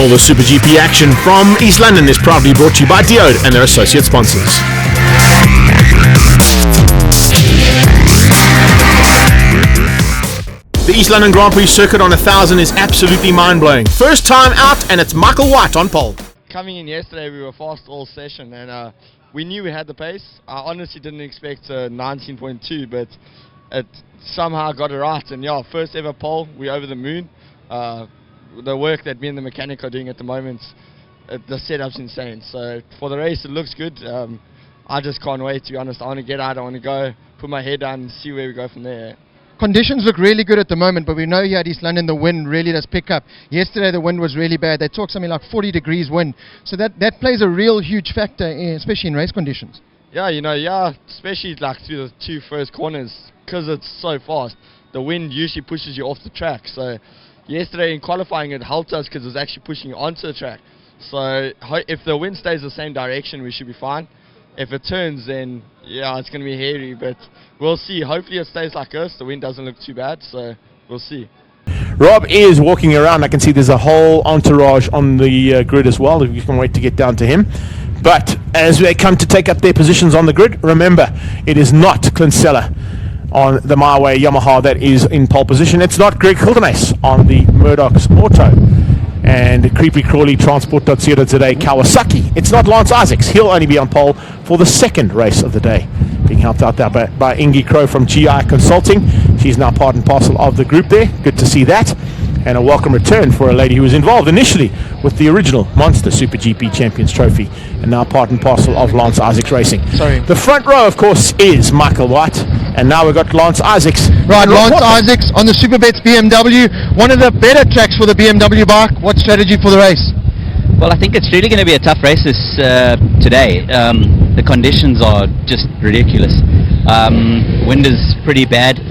All the SuperGP action from East London is proudly brought to you by Diode and their associate sponsors. The East London Grand Prix circuit on 1000 is absolutely mind-blowing. First time out, and it's Michael White on pole. Coming in yesterday, we were fast all session, and we knew we had the pace. I honestly didn't expect 19.2, but it somehow got it right. And yeah, first ever pole, we're over the moon. The work that me and the mechanic are doing at the moment, the setup's insane. So for the race, it looks good. I just can't wait, to be honest. I want to get out, I want to go, put my head down and see where we go from there. Conditions look really good at the moment, but we know here at East London the wind really does pick up. Yesterday the wind was really bad. They talk something like 40 degrees wind. So that plays a real huge factor, especially in race conditions. Yeah, especially like through the two first corners, because it's so fast. The wind usually pushes you off the track. So yesterday in qualifying it helped us because it was actually pushing you onto the track. So if the wind stays the same direction, we should be fine. If it turns, then yeah, it's going to be hairy, but we'll see. Hopefully it stays like this. The wind doesn't look too bad, so we'll see. Rob is walking around. I can see there's a whole entourage on the grid as well. You can wait to get down to him. But as they come to take up their positions on the grid, remember, it is not Clincella on the My Way Yamaha that is in pole position. It's not Greg Hildenace on the Murdoch's Auto. And Creepy Crawley Transport.co today, Kawasaki. It's not Lance Isaacs. He'll only be on pole for the second race of the day. Being helped out there by Ingi Crow from GI Consulting. She's now part and parcel of the group there. Good to see that. And a welcome return for a lady who was involved initially with the original Monster SuperGP Champions Trophy and now part and parcel of Lance Isaacs Racing. Sorry. The front row, of course, is Michael White. And now we've got Lance Isaacs. Right, Lance Isaacs on the Superbets BMW. One of the better tracks for the BMW bike. What strategy for the race? Well, I think it's really going to be a tough race today. The conditions are just ridiculous. Wind is pretty bad,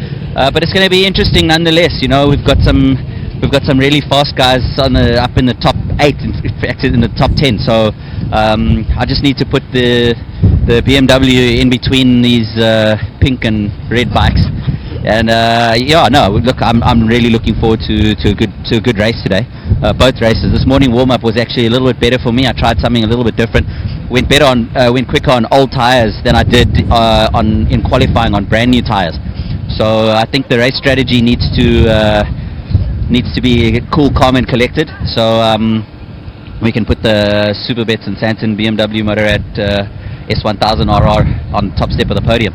but it's going to be interesting nonetheless. We've got some really fast guys up in the top 8, in fact in the top 10. So I just need to put the BMW in between these pink and red bikes. And look, I'm really looking forward to a good race today. Both races. This morning warm-up was actually a little bit better for me. I tried something a little bit different. Went quicker on old tires than I did in qualifying on brand new tires. So I think the race strategy needs to be cool, calm, and collected. So we can put the Superbets and Santon BMW motor at S1000RR on top step of the podium.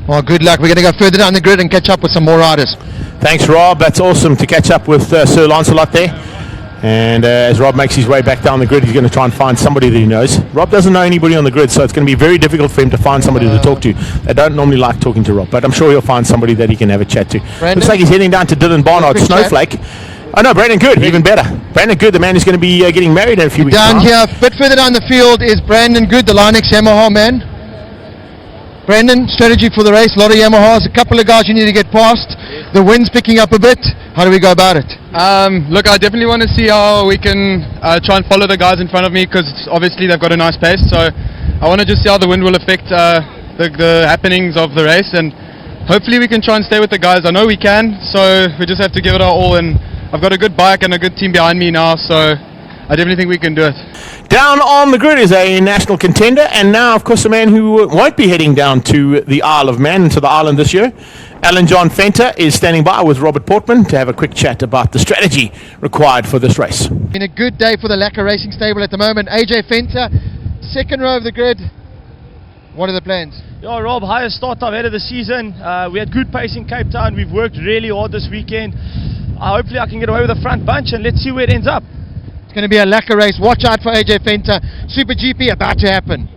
Well, good luck. We're going to go further down the grid and catch up with some more riders. Thanks, Rob. That's awesome to catch up with Sir Lancelot there. And as Rob makes his way back down the grid, he's going to try and find somebody that he knows. Rob doesn't know anybody on the grid, so it's going to be very difficult for him to find somebody to talk to. They don't normally like talking to Rob, but I'm sure he'll find somebody that he can have a chat to. Brandon? Looks like he's heading down to Dylan Barnard, Snowflake. Oh no, Brandon Good, even better. Brandon Good, the man who's going to be getting married in a few weeks' Down time. here, a bit further down the field is Brandon Good, the Linex Yamaha man. Brandon, strategy for the race, a lot of Yamahas, a couple of guys you need to get past. The wind's picking up a bit. How do we go about it? Look, I definitely want to see how we can try and follow the guys in front of me, because obviously they've got a nice pace. So I want to just see how the wind will affect the happenings of the race, and hopefully we can try and stay with the guys. I know we can, so we just have to give it our all, and I've got a good bike and a good team behind me now, so I definitely think we can do it. Down on the grid is a national contender, and now, of course, a man who won't be heading down to the Isle of Man, to the island this year. Alan John Fenter is standing by with Robert Portman to have a quick chat about the strategy required for this race. Been a good day for the Lacquer Racing stable at the moment. AJ Fenter, second row of the grid. What are the plans? Yeah, Rob, highest start I've had of the season. We had good pace in Cape Town. We've worked really hard this weekend. Hopefully I can get away with the front bunch, and let's see where it ends up. It's going to be a lacquer race. Watch out for AJ Fenter. SuperGP about to happen.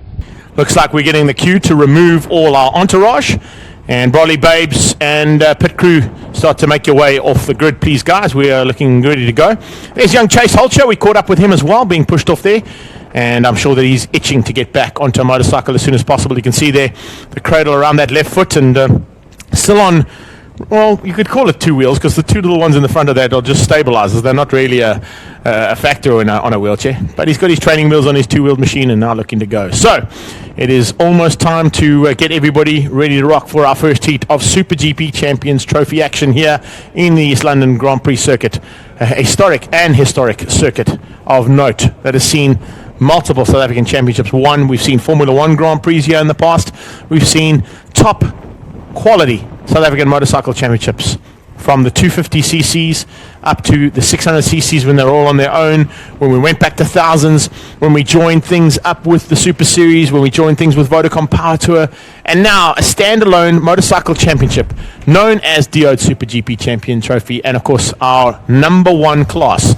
Looks like we're getting the cue to remove all our entourage. And Brolly Babes and pit crew start to make your way off the grid, please, guys. We are looking ready to go. There's young Chase Holcher. We caught up with him as well, being pushed off there. And I'm sure that he's itching to get back onto a motorcycle as soon as possible. You can see there the cradle around that left foot, and still on, well, you could call it two wheels, because the two little ones in the front of that are just stabilizers. They're not really a a factor on a wheelchair. But he's got his training wheels on his two-wheeled machine and now looking to go. So it is almost time to get everybody ready to rock for our first heat of Super GP Champions Trophy action here in the East London Grand Prix circuit. A historic circuit of note that has seen multiple South African championships won. We've seen Formula 1 Grand Prix here in the past. We've seen top quality South African motorcycle championships from the 250cc's up to the 600cc's when they're all on their own, when we went back to thousands, when we joined things up with the Super Series, when we joined things with Vodacom Power Tour, and now a standalone motorcycle championship known as the Super GP Champion Trophy, and of course our number one class,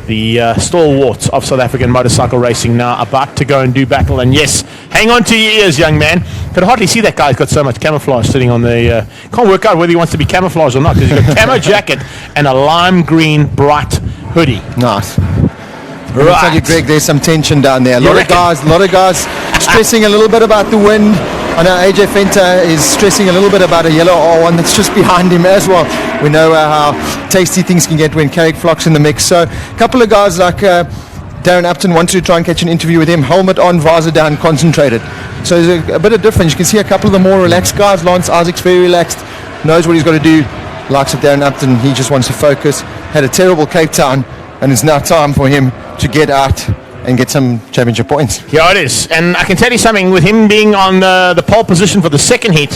the stalwarts of South African motorcycle racing now about to go and do battle. And yes, hang on to your ears, young man. Could hardly see that guy. He's got so much camouflage sitting on the... can't work out whether he wants to be camouflaged or not, because he's got camo jacket and a lime green bright hoodie. Nice. Right. I'll tell you, Greg, there's some tension down there. A lot of guys stressing a little bit about the wind. I know AJ Fenter is stressing a little bit about a yellow R1 that's just behind him as well. We know how tasty things can get when Carrick Flock's in the mix. So a couple of guys like Darren Upton wanted to try and catch an interview with him. Helmet on, visor down, concentrated. So there's a bit of difference. You can see a couple of the more relaxed guys. Lance Isaac's very relaxed, knows what he's got to do. Likes of Darren Upton, he just wants to focus. Had a terrible Cape Town, and it's now time for him to get out and get some championship points. Yeah, it is. And I can tell you something, with him being on the pole position for the second heat,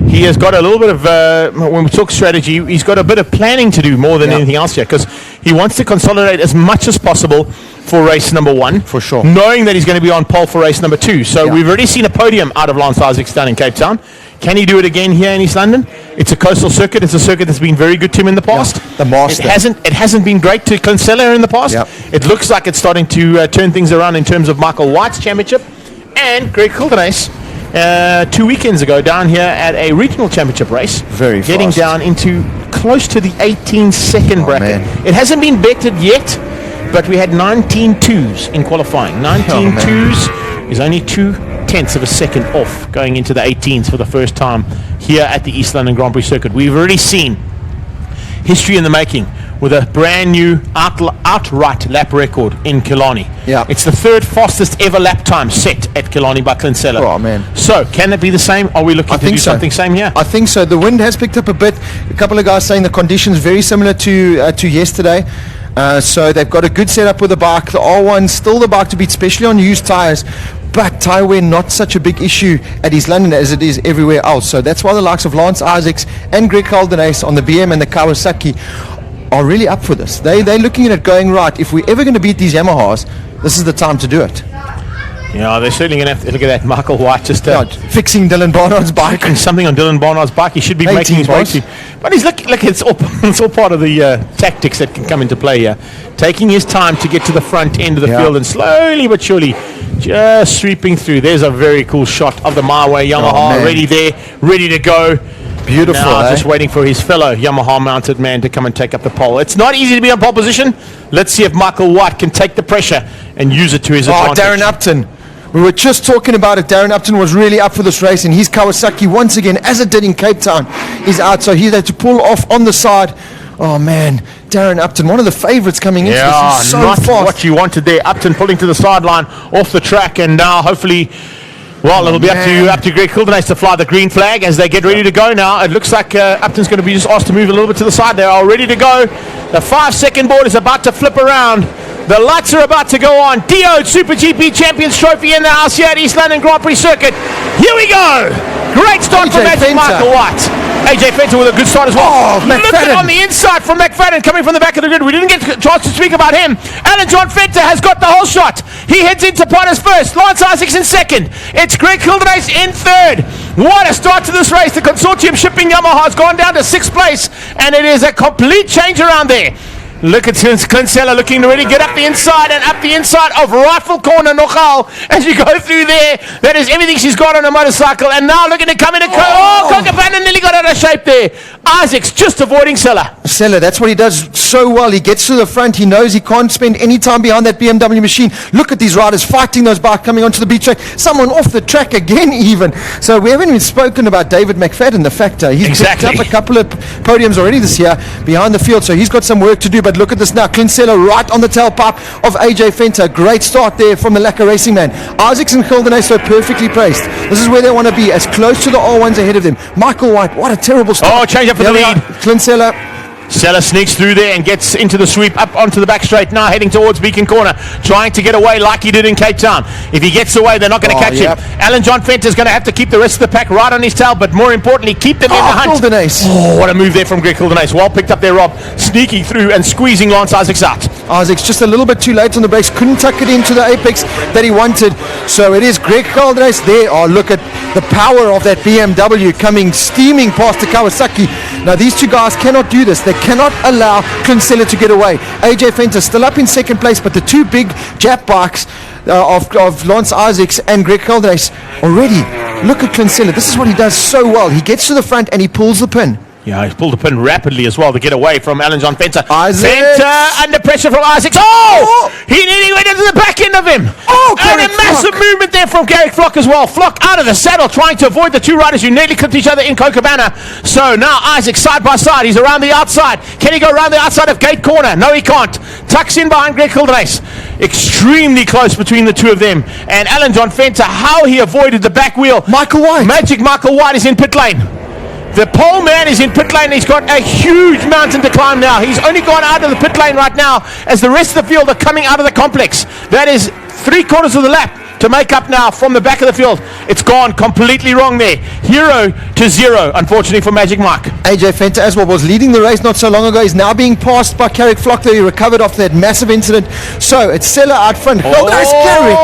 he has got a little bit of, when we talk strategy, he's got a bit of planning to do more than anything else here, because he wants to consolidate as much as possible for race number 1. For sure. Knowing that he's going to be on pole for race number 2. So we've already seen a podium out of Lance Isaacs down in Cape Town. Can he do it again here in East London? It's a coastal circuit. It's a circuit that's been very good to him in the past. The master. It hasn't been great to Kinsella in the past. It looks like it's starting to turn things around in terms of Michael White's championship. And Greg Kildenace, 2 weekends ago, down here at a regional championship race. Very fast. Getting down into close to the 18-second bracket. Man. It hasn't been betted yet, but we had 19 twos in qualifying. 19 twos is only 2/10 of a second off going into the 18s for the first time here at the East London Grand Prix circuit. We've already seen history in the making with a brand new outright lap record in Killarney. Yeah. It's the third fastest ever lap time set at Killarney by Kinsella. Oh, man. So can it be the same? Are we looking to do something same here? I think so. The wind has picked up a bit. A couple of guys saying the conditions very similar to yesterday. So they've got a good setup with the bike. The R1 still the bike to beat, especially on used tyres. But tyre wear not such a big issue at East London as it is everywhere else. So that's why the likes of Lance Isaacs and Greg Caldenace on the BM and the Kawasaki are really up for this. They're looking at it going, right, if we're ever going to beat these Yamahas, this is the time to do it. Yeah, they're certainly going to have to look at that. Michael White just fixing Dylan Barnard's bike. Something on Dylan Barnard's bike. He should be making his way to. But he's look, it's all part of the tactics that can come into play here. Taking his time to get to the front end of the field and slowly but surely just sweeping through. There's a very cool shot of the My Way Yamaha already there, ready to go. Beautiful. Now just waiting for his fellow Yamaha mounted man to come and take up the pole. It's not easy to be on pole position. Let's see if Michael White can take the pressure and use it to his advantage. Darren Upton. We were just talking about it. Darren Upton was really up for this race, and his Kawasaki, once again, as it did in Cape Town, is out. So he had to pull off on the side. Oh, man. Darren Upton, one of the favourites coming into this. He's so not fast. What you wanted there. Upton pulling to the sideline off the track, and now hopefully... Well, it'll be up to Greg Kildenace to fly the green flag as they get ready to go now. It looks like Upton's going to be just asked to move a little bit to the side. They're all ready to go. The 5-second board is about to flip around. The lights are about to go on. Diode Super GP Champions Trophy in the house here at East London Grand Prix Circuit. Here we go. Great start from Michael White. AJ Fenter with a good start as well. Oh, look at on the inside from McFadden coming from the back of the grid. We didn't get a chance to speak about him. Alan John Fenter has got the whole shot. He heads into Potters first. Lance Isaacs in second. It's Greg Kildenace in third. What a start to this race. The consortium shipping Yamaha has gone down to 6th place, and it is a complete change around there. Look at Kinsella looking to really get up the inside and up the inside of Rifle Corner Nochal as you go through there. That is everything she's got on a motorcycle, and now looking to come in and Kokopana nearly got out of shape there. Isaacs just avoiding Sella. Kinsella. That's what he does so well. He gets to the front. He knows he can't spend any time behind that BMW machine. Look at these riders fighting those bikes coming onto the beach track. Someone off the track again even. So we haven't even spoken about David McFadden, the factor. He's picked up a couple of podiums already this year behind the field, so he's got some work to do. But look at this now. Kinsella right on the tailpipe of AJ Fenter. Great start there from the Lacquer Racing man. Isaacs and Gildenhuys so perfectly placed. This is where they want to be, as close to the R1s ahead of them. Michael White, what a terrible start. Oh, change up for the lead. Kinsella. Sella sneaks through there and gets into the sweep up onto the back straight now, heading towards Beacon Corner, trying to get away like he did in Cape Town. If he gets away, they're not going to catch him. Alan John Fenter is going to have to keep the rest of the pack right on his tail, but more importantly, keep them in the hunt. Gildenhuys. Oh, what a move there from Greg Gildenhuys. Well picked up there, Rob. Sneaking through and squeezing Lance Isaacs out. Isaacs just a little bit too late on the brakes, couldn't tuck it into the apex that he wanted. So it is Greg Gildenhuys there. Oh, look at the power of that BMW coming steaming past the Kawasaki. Now these two guys cannot do this. They cannot allow Kinsella to get away. AJ Fenter still up in second place, but the two big Jap bikes of Lance Isaacs and Greg Gildenhuys already. Look at Kinsella. This is what he does so well. He gets to the front and he pulls the pin. Yeah, he's pulled the pin rapidly as well to get away from Alan John Fenter. Isaacs. Fenter under pressure from Isaacs. Oh! He nearly went into the back end of him. Oh, and a massive movement there from Garrick Flock as well. Flock out of the saddle, trying to avoid the two riders who nearly clipped each other in Cochabana. So now Isaac side by side. He's around the outside. Can he go around the outside of Gate Corner? No, he can't. Tucks in behind Greg Gildenhuys. Extremely close between the two of them. And Alan John Fenter, how he avoided the back wheel. Michael White. Magic Michael White is in pit lane. The pole man is in pit lane. He's got a huge mountain to climb now. He's only gone out of the pit lane right now as the rest of the field are coming out of the complex. That is 3/4 of the lap to make up now from the back of the field. It's gone completely wrong there. 0 to 0, unfortunately, for Magic Mike. AJ Fenter as well was leading the race not so long ago. He's now being passed by Garrick Flock, though he recovered after that massive incident. So it's Sella out front. Oh, that's Garrick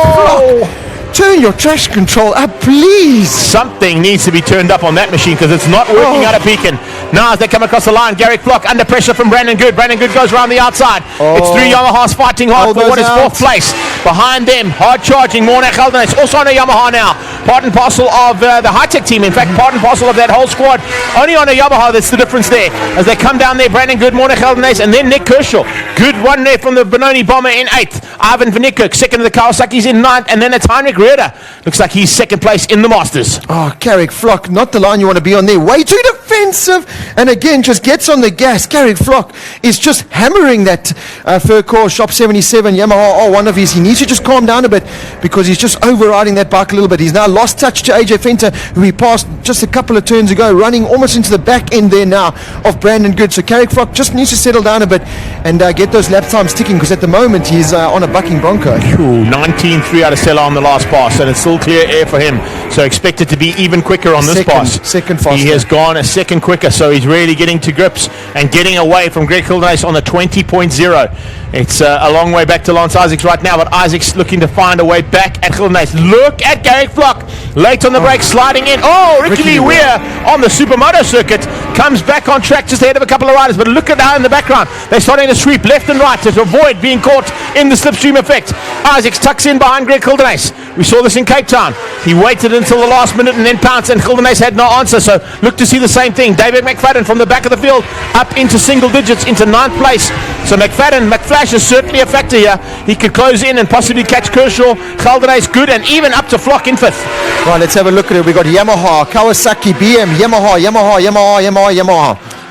Flock. Turn your traction control up, please. Something needs to be turned up on that machine because it's not working out of Beacon. Now as they come across the line, Garrick Flock under pressure from Brandon Good. Brandon Good goes around the outside. It's three Yamahas fighting hard for what is fourth place. Behind them, hard charging, Morna Gildenhuys, also on a Yamaha now. Part and parcel of the high-tech team. In fact, part and parcel of that whole squad. Only on a Yamaha, that's the difference there. As they come down there, Brandon Good, Morna Gildenhuys, and then Nick Kershaw. Good one there from the Benoni Bomber in 8th. Ivan Van Niekerk, second of the Kawasaki's in 9th, and then it's Heinrich Reeder. Looks like he's second place in the Masters. Oh, Garrick Flock, not the line you want to be on there. Way too defensive. And again, just gets on the gas. Garrick Flock is just hammering that Furcore Shop 77 Yamaha R1 of his. He needs to just calm down a bit because he's just overriding that bike a little bit. He's now lost touch to AJ Fenter, who he passed just a couple of turns ago, running almost into the back end there now of Brandon Good. So Garrick Flock just needs to settle down a bit and get those lap times ticking, because at the moment he's on a bucking Bronco. 19.3 out of Sella on the last pass, and it's still clear air for him. So expect it to be even quicker on this pass. Second faster. He has gone a second quicker, so he's really getting to grips and getting away from Greg Gildenhuys on the 20.0. It's a long way back to Lance Isaacs right now, but Isaacs looking to find a way back at Gildenhuys. Look at Garrick Flock, late on the break, sliding in. Oh, Ricky Lee Weir on the Supermoto circuit comes back on track just ahead of a couple of riders, but look at how in the background they're starting to sweep left and right to avoid being caught in the slipstream effect. Isaacs tucks in behind Greg Gildenhuys. We saw this in Cape Town. He waited until the last minute and then pounced, and Gildenhuys had no answer, so look to see the same thing. David McFadden from the back of the field up into single digits, into 9th place. So McFlash is certainly a factor here. He could close in and possibly catch Kershaw. Gildenhuys good, and even up to Flock in 5th. Right, let's have a look at it. We've got Yamaha, Kawasaki, BM, Yamaha.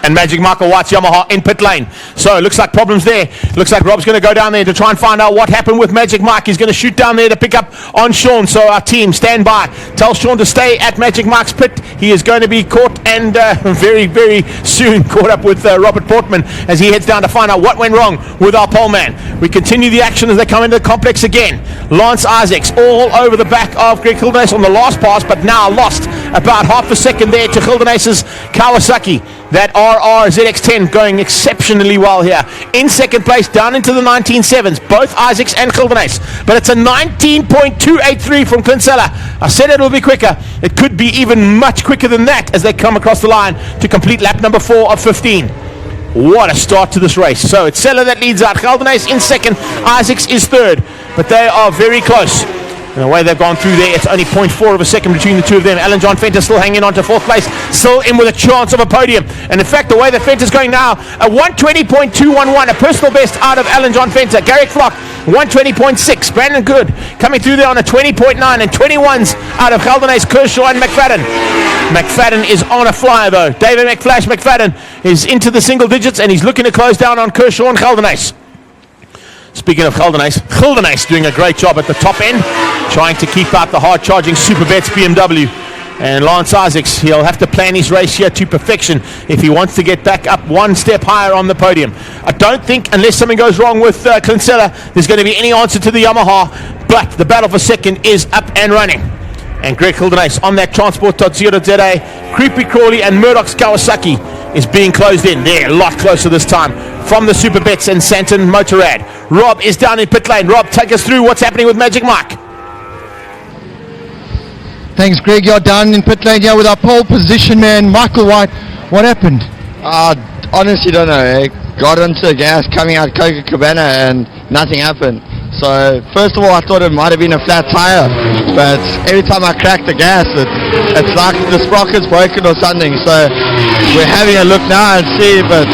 And Magic Michael White's Yamaha in pit lane. So it looks like problems there. Looks like Rob's going to go down there to try and find out what happened with Magic Mike. He's going to shoot down there to pick up on Sean. So our team, stand by. Tell Sean to stay at Magic Mike's pit. He is going to be caught and very, very soon caught up with Robert Portman as he heads down to find out what went wrong with our pole man. We continue the action as they come into the complex again. Lance Isaacs all over the back of Greg Gildenhuys on the last pass, but now lost about half a second there to Gildenhuys' Kawasaki. That RR ZX10 going exceptionally well here. In second place, down into the 19.7s, both Isaacs and Gildenhuys. But it's a 19.283 from Kinsella. I said it will be quicker. It could be even much quicker than that as they come across the line to complete lap number 4 of 15. What a start to this race. So it's Sella that leads out. Gildenhuys in second. Isaacs is third. But they are very close. And the way they've gone through there, it's only 0.4 of a second between the two of them. Alan John Fenter still hanging on to 4th place, still in with a chance of a podium. And in fact, the way that Fenter's going now, a 120.211, a personal best out of Alan John Fenter. Garrick Flock, 120.6. Brandon Good coming through there on a 20.9, and 21s out of Geldenhuys, Kershaw and McFadden. McFadden is on a flyer though. David McFadden is into the single digits, and he's looking to close down on Kershaw and Geldenhuys. Speaking of Geldenhuys doing a great job at the top end, trying to keep out the hard-charging Superbets BMW. And Lance Isaacs, he'll have to plan his race here to perfection if he wants to get back up one step higher on the podium. I don't think, unless something goes wrong with Clincella, there's going to be any answer to the Yamaha, but the battle for second is up and running. And Greg Geldenhuys on that Transport.co.za, Creepy Crawley and Murdoch's Kawasaki is being closed in. They're a lot closer this time from the Superbets and Santon Motorrad. Rob is down in pit lane. Rob, take us through what's happening with Magic Mike. Thanks, Greg. You're down in pit lane here with our pole position man, Michael White. What happened? Honestly don't know. Got into the gas coming out Copacabana and nothing happened. So first of all, I thought it might have been a flat tire, but every time I crack the gas, it's like the sprocket's broken or something. So we're having a look now and see, but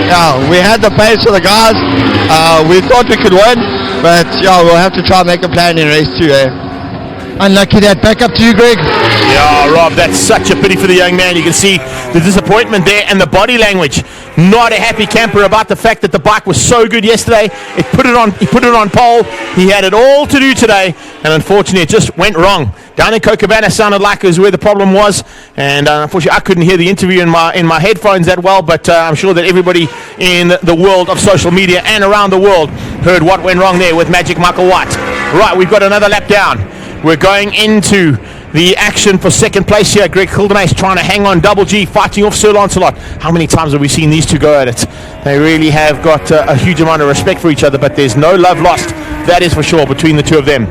yeah, we had the pace for the guys. We thought we could win, but yeah, we'll have to try and make a plan in race 2. Unlucky that. Back up to you, Greg. Yeah, Rob, that's such a pity for the young man. You can see the disappointment there and the body language. Not a happy camper about the fact that the bike was so good yesterday. He put it on pole. He had it all to do today, and unfortunately it just went wrong. Down in Copacabana sounded like it was where the problem was, and unfortunately I couldn't hear the interview in my headphones that well, but I'm sure that everybody in the world of social media and around the world heard what went wrong there with Magic Michael White. Right, we've got another lap down. We're going into the action for second place here. Greg Geldenhuys trying to hang on, Double G fighting off Sir Lancelot. How many times have we seen these two go at it? They really have got a huge amount of respect for each other, but there's no love lost, that is for sure, between the two of them.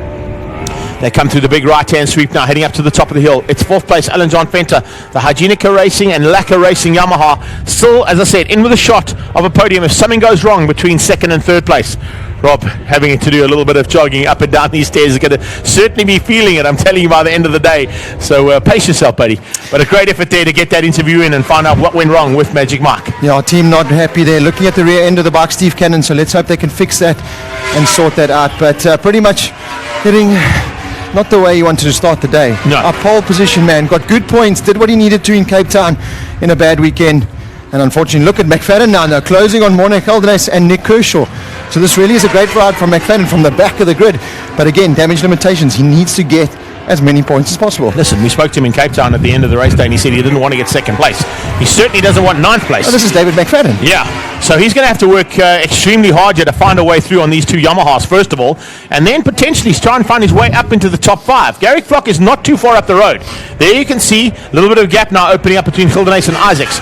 They come through the big right-hand sweep now, heading up to the top of the hill. It's 4th place, Alan John Fenter. The Hygienica Racing and Lacquer Racing Yamaha still, as I said, in with a shot of a podium if something goes wrong between 2nd and 3rd place. Rob, having to do a little bit of jogging up and down these stairs, is going to certainly be feeling it, I'm telling you, by the end of the day. So pace yourself, buddy. But a great effort there to get that interview in and find out what went wrong with Magic Mike. Yeah, our team not happy there. Looking at the rear end of the bike, Steve Cannon, so let's hope they can fix that and sort that out. But pretty much hitting not the way he wanted to start the day. No. Our pole position man got good points, did what he needed to in Cape Town in a bad weekend. And unfortunately, look at McFadden now closing on Morne Geldenhuys and Nick Kershaw. So this really is a great ride from McFadden from the back of the grid. But again, damage limitations. He needs to get as many points as possible. Listen, we spoke to him in Cape Town at the end of the race day, and he said he didn't want to get 2nd place. He certainly doesn't want 9th place. Oh, this is David McFadden. Yeah, so he's going to have to work extremely hard here to find a way through on these two Yamahas, first of all, and then potentially try and find his way up into the top 5. Garrick Flock is not too far up the road. There you can see a little bit of gap now opening up between Geldenhuys and Isaacs.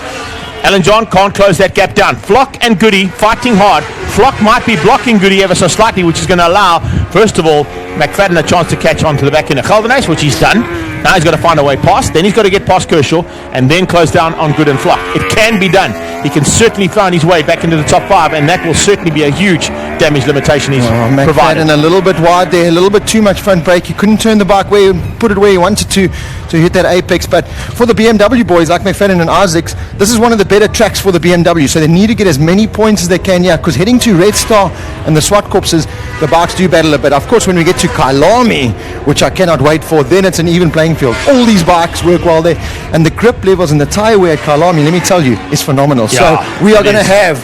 Alan John can't close that gap down. Flock and Goody fighting hard. Flock might be blocking Goody ever so slightly, which is going to allow, first of all, McFadden a chance to catch on to the back end of Geldenhuys, which he's done. Now he's got to find a way past. Then he's got to get past Kershaw and then close down on Good and Flock. It can be done. He can certainly find his way back into the top 5, and that will certainly be a huge damage limitation he's provided. McFadden a little bit wide there, a little bit too much front brake. He couldn't turn the bike put it where he wanted to hit that apex. But for the BMW boys like McFadden and Isaacs, this is one of the better tracks for the BMW. So they need to get as many points as they can here, because heading to Red Star and the SWAT corpses, the bikes do battle a bit. Of course, when we get to Kailami, which I cannot wait for, then it's an even playing field. All these bikes work well there, and the grip levels and the tire wear at Kailami, let me tell you, is phenomenal. Yeah, so we are going to have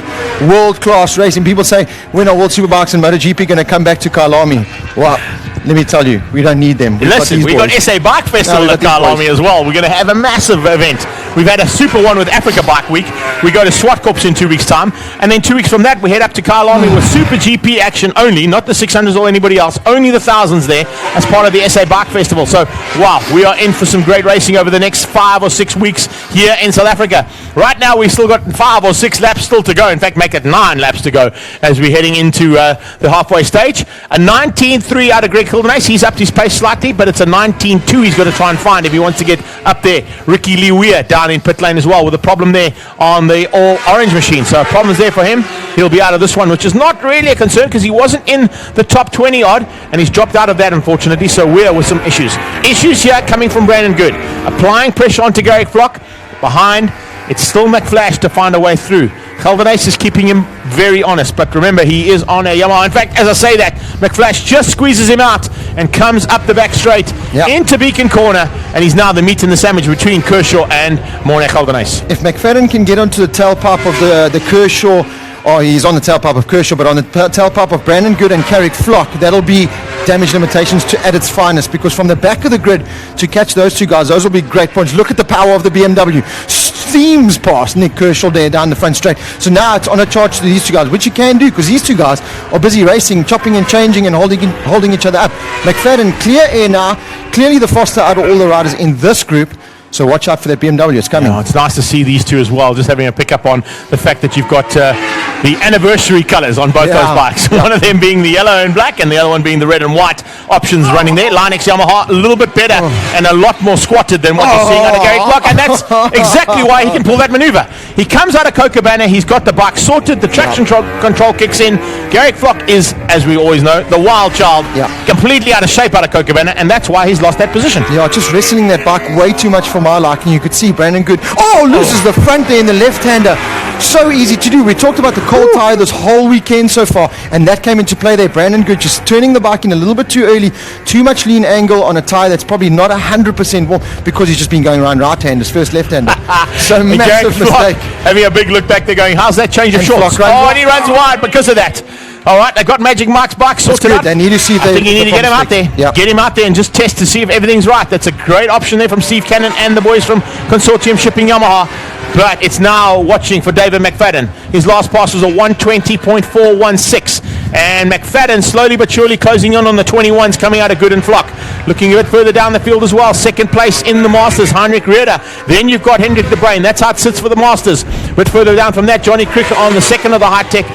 world-class racing. People say, when are World Superbikes and MotoGP going to come back to Kailami? Well, let me tell you, we don't need them. Listen, we've got SA Bike Festival at Kailami as well. We're going to have a massive event. We've had a super one with Africa Bike Week. We go to SWAT Corps in 2 weeks' time. And then 2 weeks from that, we head up to Kailami with Super GP action only, not the 600s or anybody else, only the 1000s there as part of the SA Bike Festival. So, wow, we are in for some great racing over the next 5 or 6 weeks here in South Africa. Right now, we've still got 5 or 6 laps still to go. In fact, make it 9 laps to go as we're heading into the halfway stage. A 19.3 out of Greg Geldenhuys. He's upped his pace slightly, but it's a 19.2 he's got to try and find if he wants to get up there. Ricky Lee Weir down down in pit lane as well, with a problem there on the all-orange machine. So problems there for him. He'll be out of this one, which is not really a concern because he wasn't in the top 20 odd, and he's dropped out of that, unfortunately. So we're with some issues. Issues here coming from Brandon Good. Applying pressure onto Garrick Flock. Behind, it's still McFlash to find a way through. Calvinace is keeping him very honest, but remember, he is on a Yamaha. In fact, as I say that, McFlash just squeezes him out and comes up the back straight into Beacon Corner, and he's now the meat in the sandwich between Kershaw and Morne Calvinace. If McFadden can get onto the tailpipe of the Kershaw, or he's on the tailpipe of Kershaw, but on the tailpipe of Brandon Good and Carrick Flock, that'll be damage limitations at its finest, because from the back of the grid to catch those two guys, those will be great points. Look at the power of the BMW. Steams past Nick Kershaw there down the front straight. So now it's on a charge to these two guys, which you can do because these two guys are busy racing, chopping and changing and holding each other up. McFadden, clear air now. Clearly the faster out of all the riders in this group. So watch out for that BMW. It's coming. It's nice to see these two as well, just having a pick up on the fact that you've got the anniversary colours on both those bikes. One of them being the yellow and black and the other one being the red and white options running there. Lynex Yamaha, a little bit better and a lot more squatted than what you're seeing under Garrick Flock, and that's exactly why he can pull that manoeuvre. He comes out of Cocobana, he's got the bike sorted, the traction control kicks in. Garrick Flock is, as we always know, the wild child, completely out of shape out of Cocobana, and that's why he's lost that position. Yeah, just wrestling that bike way too much for my liking. You could see Brandon Good loses the front there in the left-hander. So easy to do. We talked about the cold tyre this whole weekend so far, and that came into play there. Brandon Good just turning the bike in a little bit too early, too much lean angle on a tyre that's probably not 100% warm, because he's just been going around right-handers, first left-hander. So massive mistake. Having a big look back there going, how's that change of shorts? And he runs wide because of that. All right, they got Magic Mike's bike sorted out. They need to see if I think you need to get him out there. Get him out there and just test to see if everything's right. That's a great option there from Steve Cannon and the boys from Consortium Shipping Yamaha. But it's now watching for David McFadden. His last pass was a 120.416. And McFadden slowly but surely closing on the 21s coming out of Good and Flock. Looking a bit further down the field as well. Second place in the Masters, Heinrich Rieder. Then you've got Hendrik de Bruin. That's how it sits for the Masters. A bit further down from that, Johnny Crick on the second of the high-tech,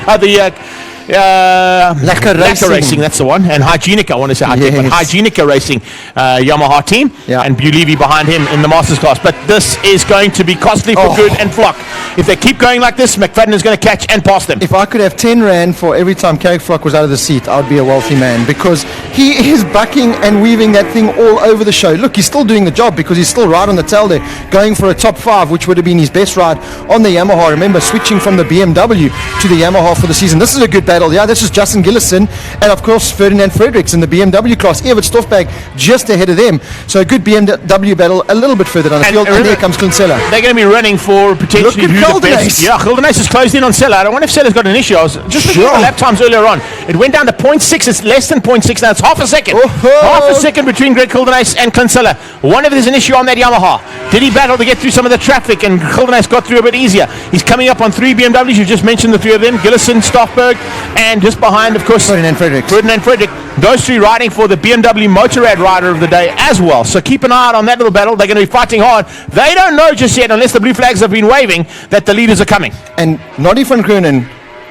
Lacquer Racing, that's the one, and Hygienica, I want to say High-Tech, but Hygienica Racing Yamaha team, and Bulevy behind him in the Masters class. But this is going to be costly for Good and Flock. If they keep going like this, McFadden is going to catch and pass them. If I could have 10 rand for every time Carrick Flock was out of the seat, I would be a wealthy man, because he is bucking and weaving that thing all over the show. Look, he's still doing the job because he's still right on the tail there, going for a top 5, which would have been his best ride on the Yamaha. Remember, switching from the BMW to the Yamaha for the season. This is a good battle. Yeah, this is Justin Gillison and of course Ferdinand Fredericks in the BMW class. Evert Stoffberg just ahead of them. So a good BMW battle a little bit further down the field. And here comes Kinsella. They're going to be running for potentially who the best. Yeah, Gildenace is closed in on Sella. I don't wonder if Sella's got an issue. I was just looking at the lap times earlier on. It went down to 0.6. It's less than 0.6 now. It's half a second. Half a second between Greg Gildenace and Kinsella. Wonder if there's an issue on that Yamaha. Did he battle to get through some of the traffic and Gildenace got through a bit easier? He's coming up on 3 BMWs. You just mentioned the 3 of them. Gillison, Stoffberg, and just behind, of course, Ferdinand Frederick. Those 3 riding for the BMW Motorrad Rider of the Day as well. So keep an eye out on that little battle. They're going to be fighting hard. They don't know just yet, unless the blue flags have been waving, that the leaders are coming. And Noddy van Groenen,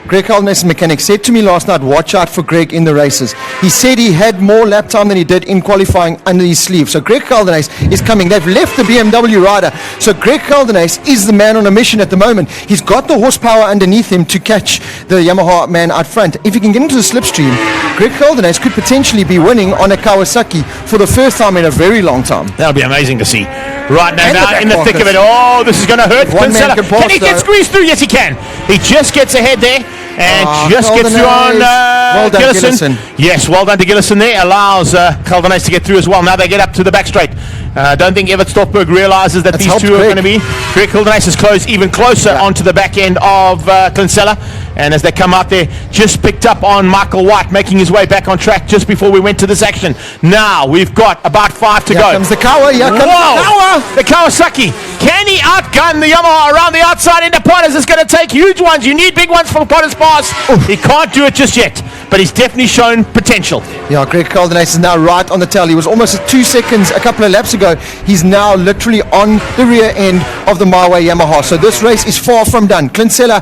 Greg Caldenace's mechanic, said to me last night, watch out for Greg in the races. He said he had more lap time than he did in qualifying under his sleeve. So Greg Caldenace is coming. They've left the BMW rider. So Greg Caldenace is the man on a mission at the moment. He's got the horsepower underneath him to catch the Yamaha man out front. If he can get into the slipstream, Greg Caldenace could potentially be winning on a Kawasaki for the first time in a very long time. That'll be amazing to see. Right now in the thick of it. Oh, this is going to hurt. Can he get squeezed through? Yes, he can. He just gets ahead there. And just gets through on well done, Gillison. Yes, well done to Gillison there. Allows Caldenace to get through as well. Now they get up to the back straight. I don't think Evert Stoffberg realises that these two are going to be. Greg Caldenace is close even closer onto the back end of Kinsella. And as they come out there, just picked up on Michael White, making his way back on track just before we went to this action. Now we've got about 5 to go. Here comes the Kawa. Here comes the Kawa. The Kawasaki. Can he outgun the Yamaha around the outside into Potters? It's going to take huge ones. You need big ones from Potters Pass. He can't do it just yet, but he's definitely shown potential. Yeah, Greg Caldenace is now right on the tail. He was almost at 2 seconds a couple of laps ago. He's now literally on the rear end of the My Way Yamaha. So this race is far from done. Kinsella,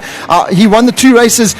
he won the 2 races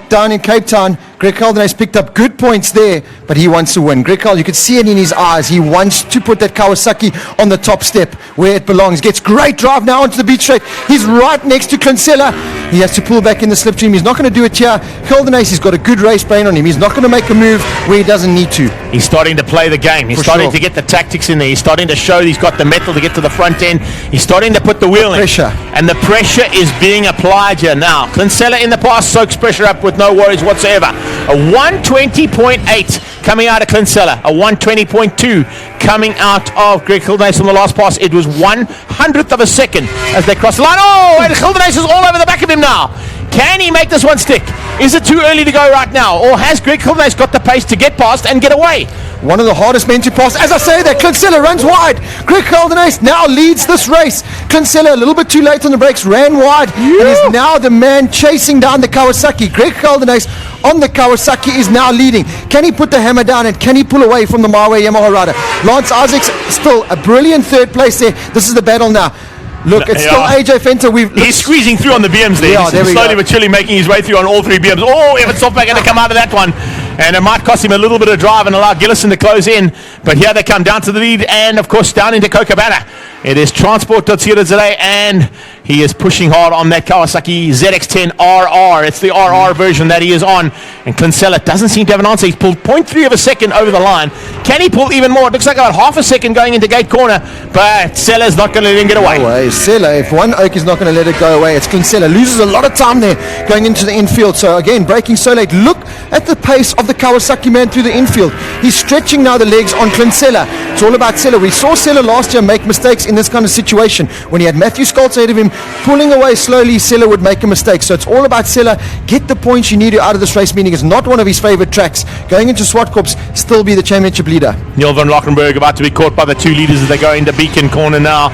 down in Cape Town. Greg Caldena's picked up good points there, but he wants to win. Greg Calden, you could see it in his eyes. He wants to put that Kawasaki on the top step where it belongs. Gets great drive now onto the beach straight. He's right next to Kinsella. He has to pull back in the slipstream. He's not going to do it here. Caldena's, he's got a good race brain on him. He's not going to make a move where he doesn't need to. He's starting to play the game. He's starting to get the tactics in there. He's starting to show he's got the metal to get to the front end. He's starting to put the wheel in. Pressure. And the pressure is being applied here now. Kinsella in the past soaks pressure up with no worries whatsoever. A 120.8 coming out of Kinsella. A 120.2 coming out of Greg Kildenace on the last pass. It was 1/100th of a second as they cross the line. Oh, and Kildenace is all over the back of him now. Can he make this one stick? Is it too early to go right now? Or has Greg Kildenace got the pace to get past and get away? One of the hardest men to pass. As I say that, Kinsella runs wide. Greg Caldenace now leads this race. Kinsella a little bit too late on the brakes, ran wide, and is now the man chasing down the Kawasaki. Greg Caldenace on the Kawasaki is now leading. Can he put the hammer down and can he pull away from the Marway Yamaha rider? Lance Isaacs still a brilliant third place there. This is the battle now. Look, it's still AJ Fenter. He's squeezing through on the BMs there. Yeah, there we slowly go. but surely making his way through on all three BMs. Oh, Evan Softback going to come out of that one. And it might cost him a little bit of drive and allow Gillison to close in. But here they come down to the lead and, of course, down into Copacabana. It is Transport.co.za and he is pushing hard on that Kawasaki ZX-10 RR. It's the RR version that he is on. And Kinsella doesn't seem to have an answer. He's pulled 0.3 of a second over the line. Can he pull even more? It looks like about half a second going into gate corner. But Sella's not going to let him get away. No way. Sella, if one oak is not going to let it go away, it's Kinsella. Loses a lot of time there going into the infield. So again, braking so late. Look at the pace of the Kawasaki man through the infield. He's stretching now the legs on Kinsella. It's all about Sella. We saw Sella last year make mistakes in this kind of situation. When he had Matthew Scholz ahead of him, pulling away slowly, Sella would make a mistake. So it's all about Sella. Get the points you need out of this race, meaning it's not one of his favorite tracks. Going into Swartkorps, still be the championship leader. Neil van Lockenberg about to be caught by the two leaders as they go into Beacon corner now.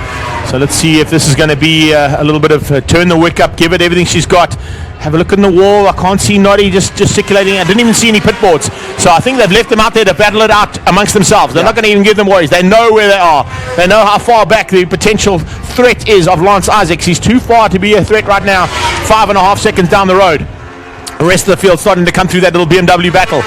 So let's see if this is going to be a little bit of turn the wick up, give it everything she's got. Have a look in the wall. I can't see Noddy just gesticulating. I didn't even see any pit boards. So I think they've left them out there to battle it out amongst themselves. They're not going to even give them worries. They know where they are. They know how far back the potential threat is of Lance Isaacs. He's too far to be a threat right now. 5.5 seconds down the road. The rest of the field starting to come through that little BMW battle.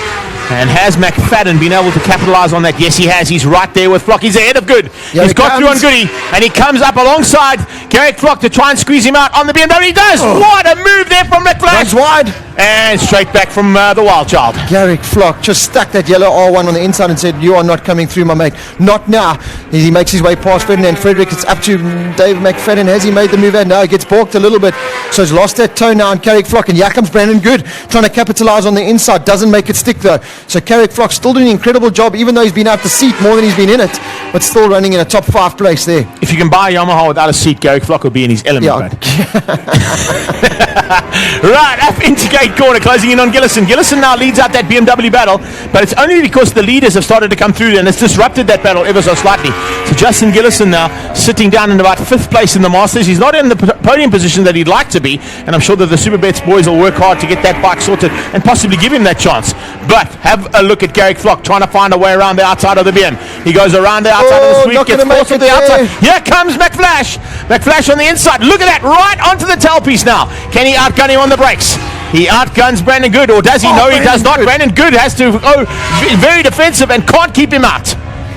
And has McFadden been able to capitalize on that? Yes, he has. He's right there with Flock. He's ahead of Good. He's got through on Goody. And he comes up alongside Garrick Flock to try and squeeze him out on the BMW. He does. What a move there from McFlash. Runs wide. And straight back from the Wild Child. Garrick Flock just stuck that yellow R1 on the inside and said, you are not coming through, my mate. Not now. He makes his way past Ferdinand Frederick. It's up to Dave McFadden. Has he made the move? And now he gets balked a little bit. So he's lost that toe now on Garrick Flock. And here comes Brandon Good trying to capitalize on the inside. Doesn't make it stick though. So Garrick Flock still doing an incredible job, even though he's been out the seat more than he's been in it. But still running in a top 5 place there. If you can buy a Yamaha without a seat, Garrick Flock will be in his element. Right, up into gate corner, closing in on Gillison. Gillison now leads out that BMW battle, but it's only because the leaders have started to come through and it's disrupted that battle ever so slightly. So Justin Gillison now sitting down in about 5th place in the Masters. He's not in the podium position that he'd like to be, and I'm sure that the Superbets boys will work hard to get that bike sorted and possibly give him that chance. But have a look at Garrick Flock trying to find a way around the outside of the BM. He goes around the outside of the sweep, gets forced to the outside. Here comes McFlash. McFlash on the inside. Look at that, right onto the tailpiece now. Can he outgun him on the brakes? He outguns Brandon Good, or does he? No, he does not. Brandon Good has to go very defensive and can't keep him out.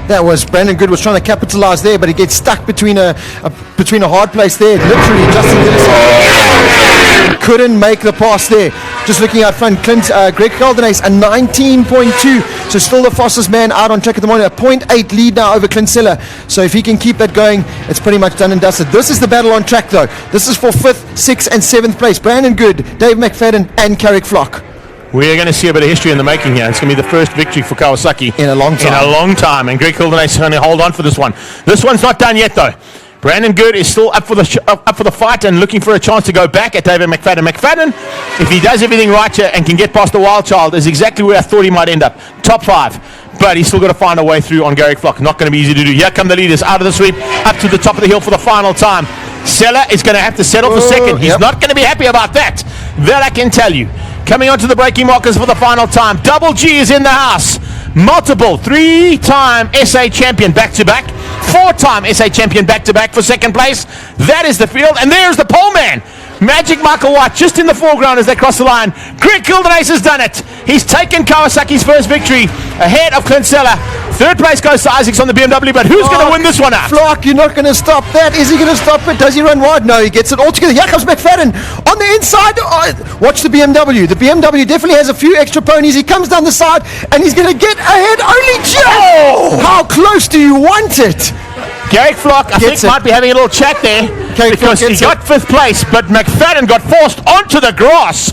That was Brandon Good was trying to capitalize there, but he gets stuck between a hard place there. Literally, Justin Gillison couldn't make the pass there. Just looking out front, Greg Caldenace, a 19.2, so still the fastest man out on track at the moment. A 0.8 lead now over Kinsella. So if he can keep that going, it's pretty much done and dusted. This is the battle on track though. This is for 5th, 6th and 7th place. Brandon Good, Dave McFadden and Garrick Flock. We're going to see a bit of history in the making here. It's going to be the first victory for Kawasaki in a long time. And Greg Caldenace is going to hold on for this one. This one's not done yet though. Brandon Good is still up for the fight and looking for a chance to go back at David McFadden. McFadden, if he does everything right here and can get past the Wild Child, is exactly where I thought he might end up. Top 5. But he's still got to find a way through on Garrick Flock. Not going to be easy to do. Here come the leaders out of the sweep, up to the top of the hill for the final time. Sella is going to have to settle for second. He's not going to be happy about that. That I can tell you. Coming onto the braking markers for the final time. Double G is in the house. Multiple 3-time SA champion back-to-back. 4-time SA champion back-to-back for second place. That is the field. And there's the pole man. Magic Michael White just in the foreground as they cross the line. Greg Kildenace has done it. He's taken Kawasaki's first victory ahead of Clint Seller. Third place goes to Isaacs on the BMW, but who's going to win this one out? Flock, you're not going to stop that. Is he going to stop it? Does he run wide? No, he gets it all together. Here comes McFadden on the inside. Watch the BMW. The BMW definitely has a few extra ponies. He comes down the side and he's going to get ahead only just. How close do you want it? Garrick Flock, I think, might be having a little chat there because he got fifth place, but McFadden got forced onto the grass.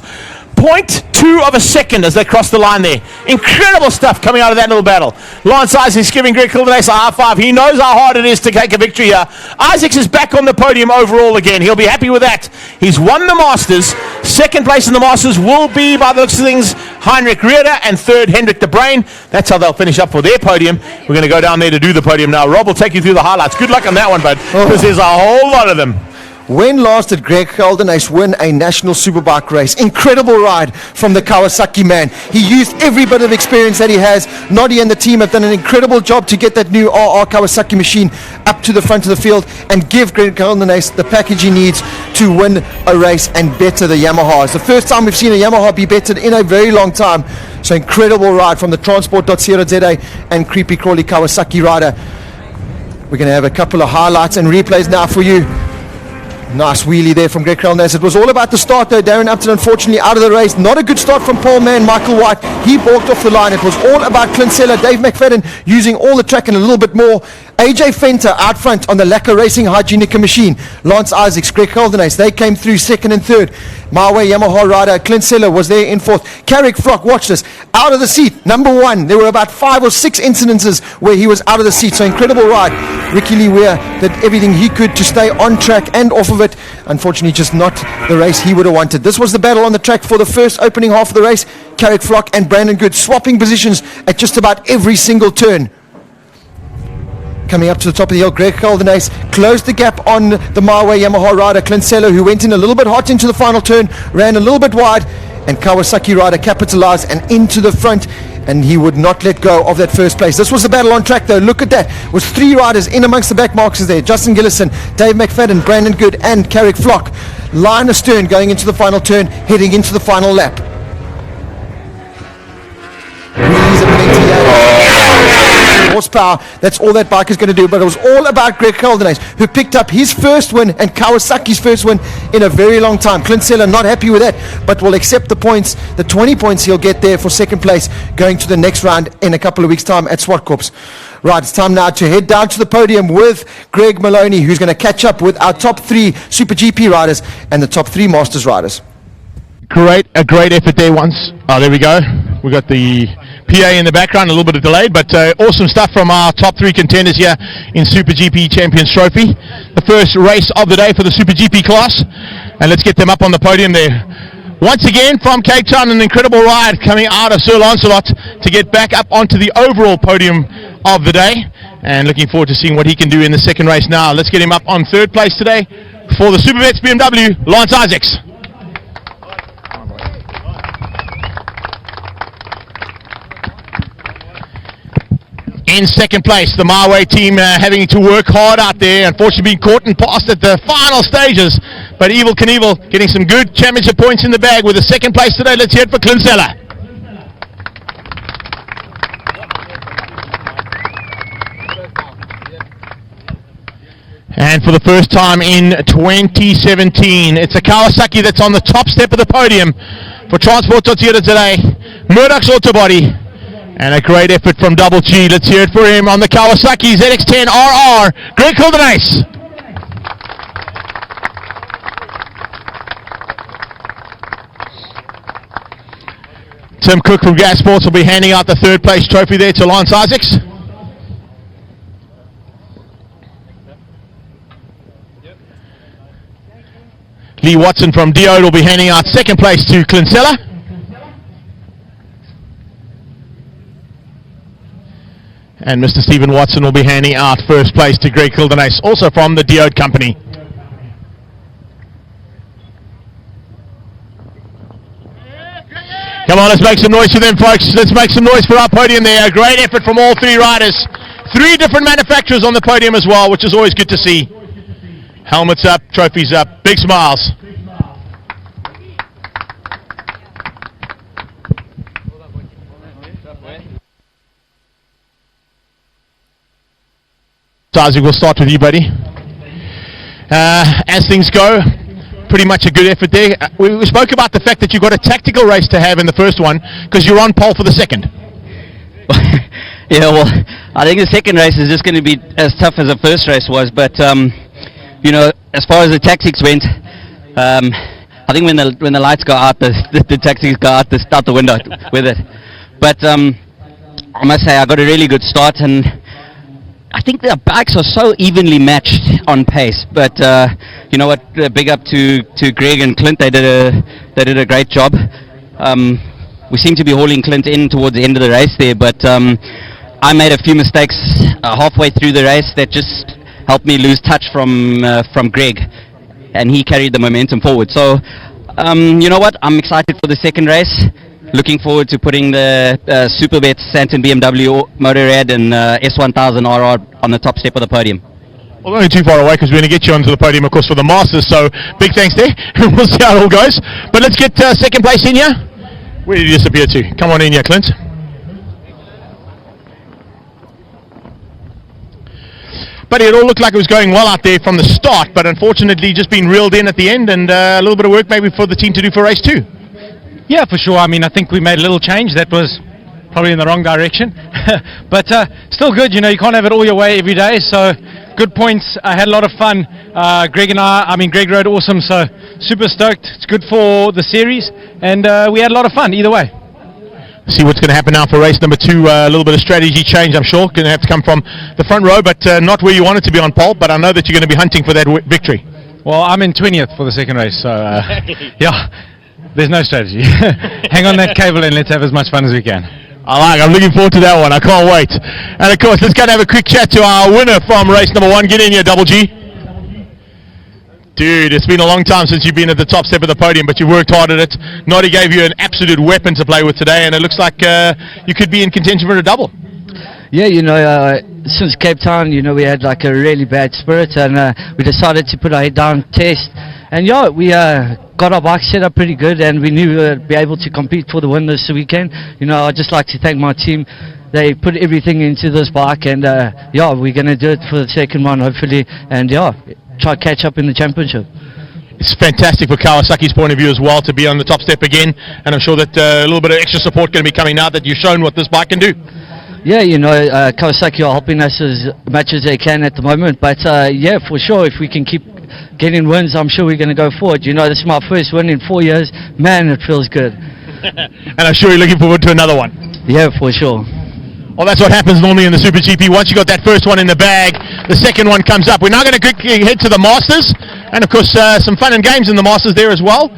0.2 of a second as they cross the line there. Incredible stuff coming out of that little battle. Lance Isaacs giving Greg Kildenace a high five. He knows how hard it is to take a victory here. Isaacs is back on the podium overall again. He'll be happy with that. He's won the Masters. Second place in the Masters will be, by the looks of things, Heinrich Rieder, and third, Hendrik de Bruin. That's how they'll finish up for their podium. We're going to go down there to do the podium now. Rob will take you through the highlights. Good luck on that one, bud, because there's a whole lot of them. When last did Greg Kildenace win a national superbike race? Incredible ride from the Kawasaki man. He used every bit of experience that he has. Noddy and the team have done an incredible job to get that new RR Kawasaki machine up to the front of the field and give Greg Kildenace the package he needs to win a race and better the Yamaha. It's the first time we've seen a Yamaha be bettered in a very long time. So incredible ride from the Transport.co.za and creepy crawly Kawasaki rider. We're going to have a couple of highlights and replays now for you. Nice wheelie there from Greg Kildenace. It was all about the start though. Darren Upton unfortunately out of the race. Not a good start from pole man Michael White. He balked off the line. It was all about Clint Seller, Dave McFadden using all the track and a little bit more. AJ Fenter out front on the Lacquer Racing Hygienica machine. Lance Isaacs, Greg Kildenace, they came through second and third. My way Yamaha rider Clint Seller was there in fourth. Carrick Flock, watch this, out of the seat, number one. There were about 5 or 6 incidences where he was out of the seat. So incredible ride. Ricky Lee Weir did everything he could to stay on track and off of it. Unfortunately, just not the race he would have wanted. This was the battle on the track for the first opening half of the race. Carrick Flock and Brandon Good swapping positions at just about every single turn. Coming up to the top of the hill, Greg Kildenace closed the gap on the My Way Yamaha rider Clint Seller, who went in a little bit hot into the final turn, ran a little bit wide, and Kawasaki rider capitalized and into the front, and he would not let go of that first place. This was the battle on track though. Look at that. It was 3 riders in amongst the back markers there. Justin Gillison, Dave McFadden, Brandon Good and Carrick Flock. Line astern going into the final turn, heading into the final lap. Wheelies at plenty horsepower, that's all that bike is going to do. But it was all about Greg Kildenace, who picked up his first win and Kawasaki's first win in a very long time. Clint Seller not happy with that, but will accept the points, the 20 points he'll get there for second place going to the next round in a couple of weeks time at Swartkorps. Right, it's time now to head down to the podium with Greg Maloney, who's going to catch up with our top 3 Super GP riders and the top 3 Masters riders. A great effort there once. Oh, there we go. We got the PA in the background, a little bit of delayed, but awesome stuff from our top 3 contenders here in SuperGP Champions Trophy. The first race of the day for the SuperGP Class, and let's get them up on the podium there. Once again from Cape Town, an incredible ride coming out of Sir Lancelot to get back up onto the overall podium of the day, and looking forward to seeing what he can do in the second race now. Let's get him up on third place today for the Supervets BMW, Lance Isaacs. In second place, the My Way team having to work hard out there, unfortunately being caught and passed at the final stages, but Evil Knievel getting some good championship points in the bag with the second place today. Let's hear it for Clint Seller. And for the first time in 2017, it's a Kawasaki that's on the top step of the podium for Transport.co today. Murdoch's Autobody. And a great effort from Double G. Let's hear it for him on the Kawasaki ZX-10 RR, Greg Kildenace. Tim Cook from Gas Sports will be handing out the third place trophy there to Lance Isaacs. Lee Watson from Diode will be handing out second place to Clint Seller. And Mr. Stephen Watson will be handing out first place to Greg Kildenace, also from the Diode company. Come on, let's make some noise for them, folks. Let's make some noise for our podium there. A great effort from all 3 riders. 3 different manufacturers on the podium as well, which is always good to see. Helmets up, trophies up, big smiles. Isaac, we'll start with you, buddy. As things go, pretty much a good effort there. We spoke about the fact that you got a tactical race to have in the first one because you're on pole for the second. Yeah, well, I think the second race is just going to be as tough as the first race was. But you know, as far as the tactics went, I think when the lights go out, the tactics go out the window with it. But I must say, I got a really good start, and I think the bikes are so evenly matched on pace. But you know what? Big up to Greg and Clint. They did a great job. We seem to be hauling Clint in towards the end of the race there, but I made a few mistakes halfway through the race that just helped me lose touch from Greg, and he carried the momentum forward. So you know what? I'm excited for the second race. Looking forward to putting the Superbet Santon BMW Motorrad and S1000 RR on the top step of the podium. Well, not too far away because we're going to get you onto the podium, of course, for the Masters. So big thanks there. We'll see how it all goes. But let's get second place in here. Where did you disappear to? Come on in here, Clint. But it all looked like it was going well out there from the start, but unfortunately just being reeled in at the end, and a little bit of work maybe for the team to do for race 2. Yeah, for sure. I mean, I think we made a little change that was probably in the wrong direction. But still good, you know, you can't have it all your way every day. So good points. I had a lot of fun. Greg rode awesome, so super stoked. It's good for the series, and we had a lot of fun either way. See what's going to happen now for race number 2. A little bit of strategy change, I'm sure. Going to have to come from the front row, but not where you want it to be on pole. But I know that you're going to be hunting for that victory. Well, I'm in 20th for the second race, so yeah. There's no strategy. Hang on that cable and let's have as much fun as we can. I'm looking forward to that one. I can't wait. And of course, let's go and have a quick chat to our winner from race number 1. Get in here, Double G. Dude, it's been a long time since you've been at the top step of the podium, but you worked hard at it. Noddy gave you an absolute weapon to play with today, and it looks like you could be in contention for a double. Yeah, you know, since Cape Town, you know, we had like a really bad spirit, and we decided to put our head down, test. And yeah, we got our bike set up pretty good, and we knew we would be able to compete for the win this weekend. You know, I'd just like to thank my team. They put everything into this bike, and yeah, we're going to do it for the second one, hopefully, and yeah, try to catch up in the championship. It's fantastic for Kawasaki's point of view as well to be on the top step again, and I'm sure that a little bit of extra support going to be coming now that you've shown what this bike can do. Yeah, you know, Kawasaki are helping us as much as they can at the moment, but yeah, for sure, if we can keep getting wins, I'm sure we're going to go forward. You know, this is my first win in 4 years. Man, it feels good. And I'm sure you're looking forward to another one. Yeah, for sure. Well, that's what happens normally in the Super GP. Once you got that first one in the bag, the second one comes up. We're now going to quickly head to the Masters, and of course some fun and games in the Masters there as well.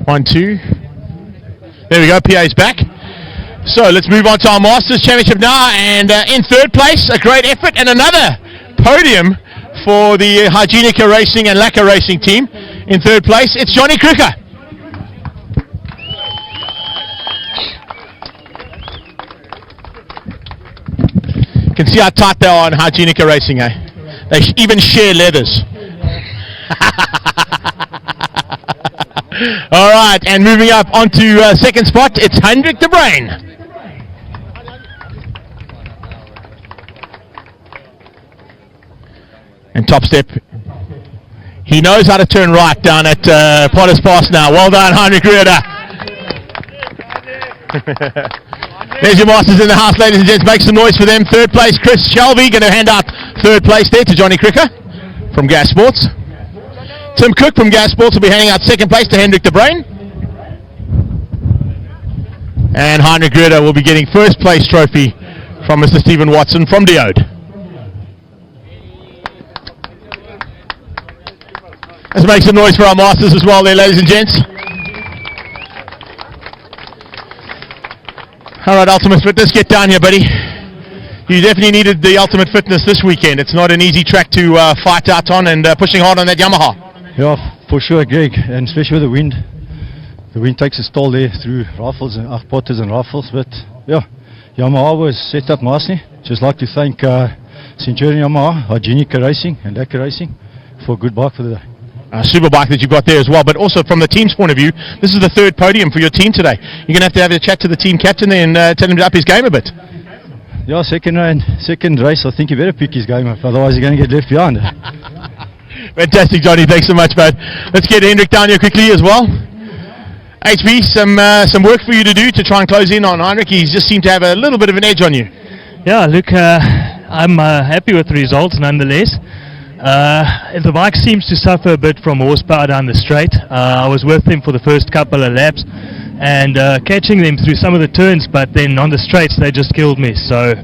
One, two. There we go, PA's back. So let's move on to our Masters Championship now, and in third place, a great effort and another podium for the Hygienica Racing and Lacquer Racing team. In third place, it's Johnny Kruger. You can see how tight they are on Hygienica Racing, eh? They even share leathers. All right, and moving up onto second spot, it's Hendrik de Bruin. And top step, he knows how to turn right down at Potter's Pass now. Well done, Hendrik Rueda. There's your Masters in the house, ladies and gents. Make some noise for them. Third place, Chris Shelby, going to hand out third place there to Johnny Cricker from Gas Sports. Tim Cook from Gas Sports will be handing out second place to Hendrik de Bruin. And Heinrich Rueda will be getting first place trophy from Mr. Stephen Watson from Diode. Let's make some noise for our Masters as well there, ladies and gents. Alright, Ultimate Fit, let's get down here, buddy. You definitely needed the ultimate fitness this weekend. It's not an easy track to fight out on, and pushing hard on that Yamaha. Yeah, for sure, Greg, and especially with the wind. The wind takes its toll there through rifles and potters and rifles, but yeah, Yamaha was set up nicely. Just like to thank Centurion Yamaha, Hygienic Racing and Lacquer Racing for a good bike for the day. Super bike that you've got there as well, but also from the team's point of view, this is the third podium for your team today. You're going to have a chat to the team captain there and tell him to up his game a bit. Yeah, second race, I think he better pick his game up, otherwise he's going to get left behind. Fantastic, Johnny. Thanks so much, bud. Let's get Hendrik down here quickly as well. HB, some work for you to do to try and close in on Heinrich. He just seemed to have a little bit of an edge on you. Yeah, look, I'm happy with the results nonetheless. The bike seems to suffer a bit from horsepower down the straight. I was with them for the first couple of laps and catching them through some of the turns, but then on the straights they just killed me. So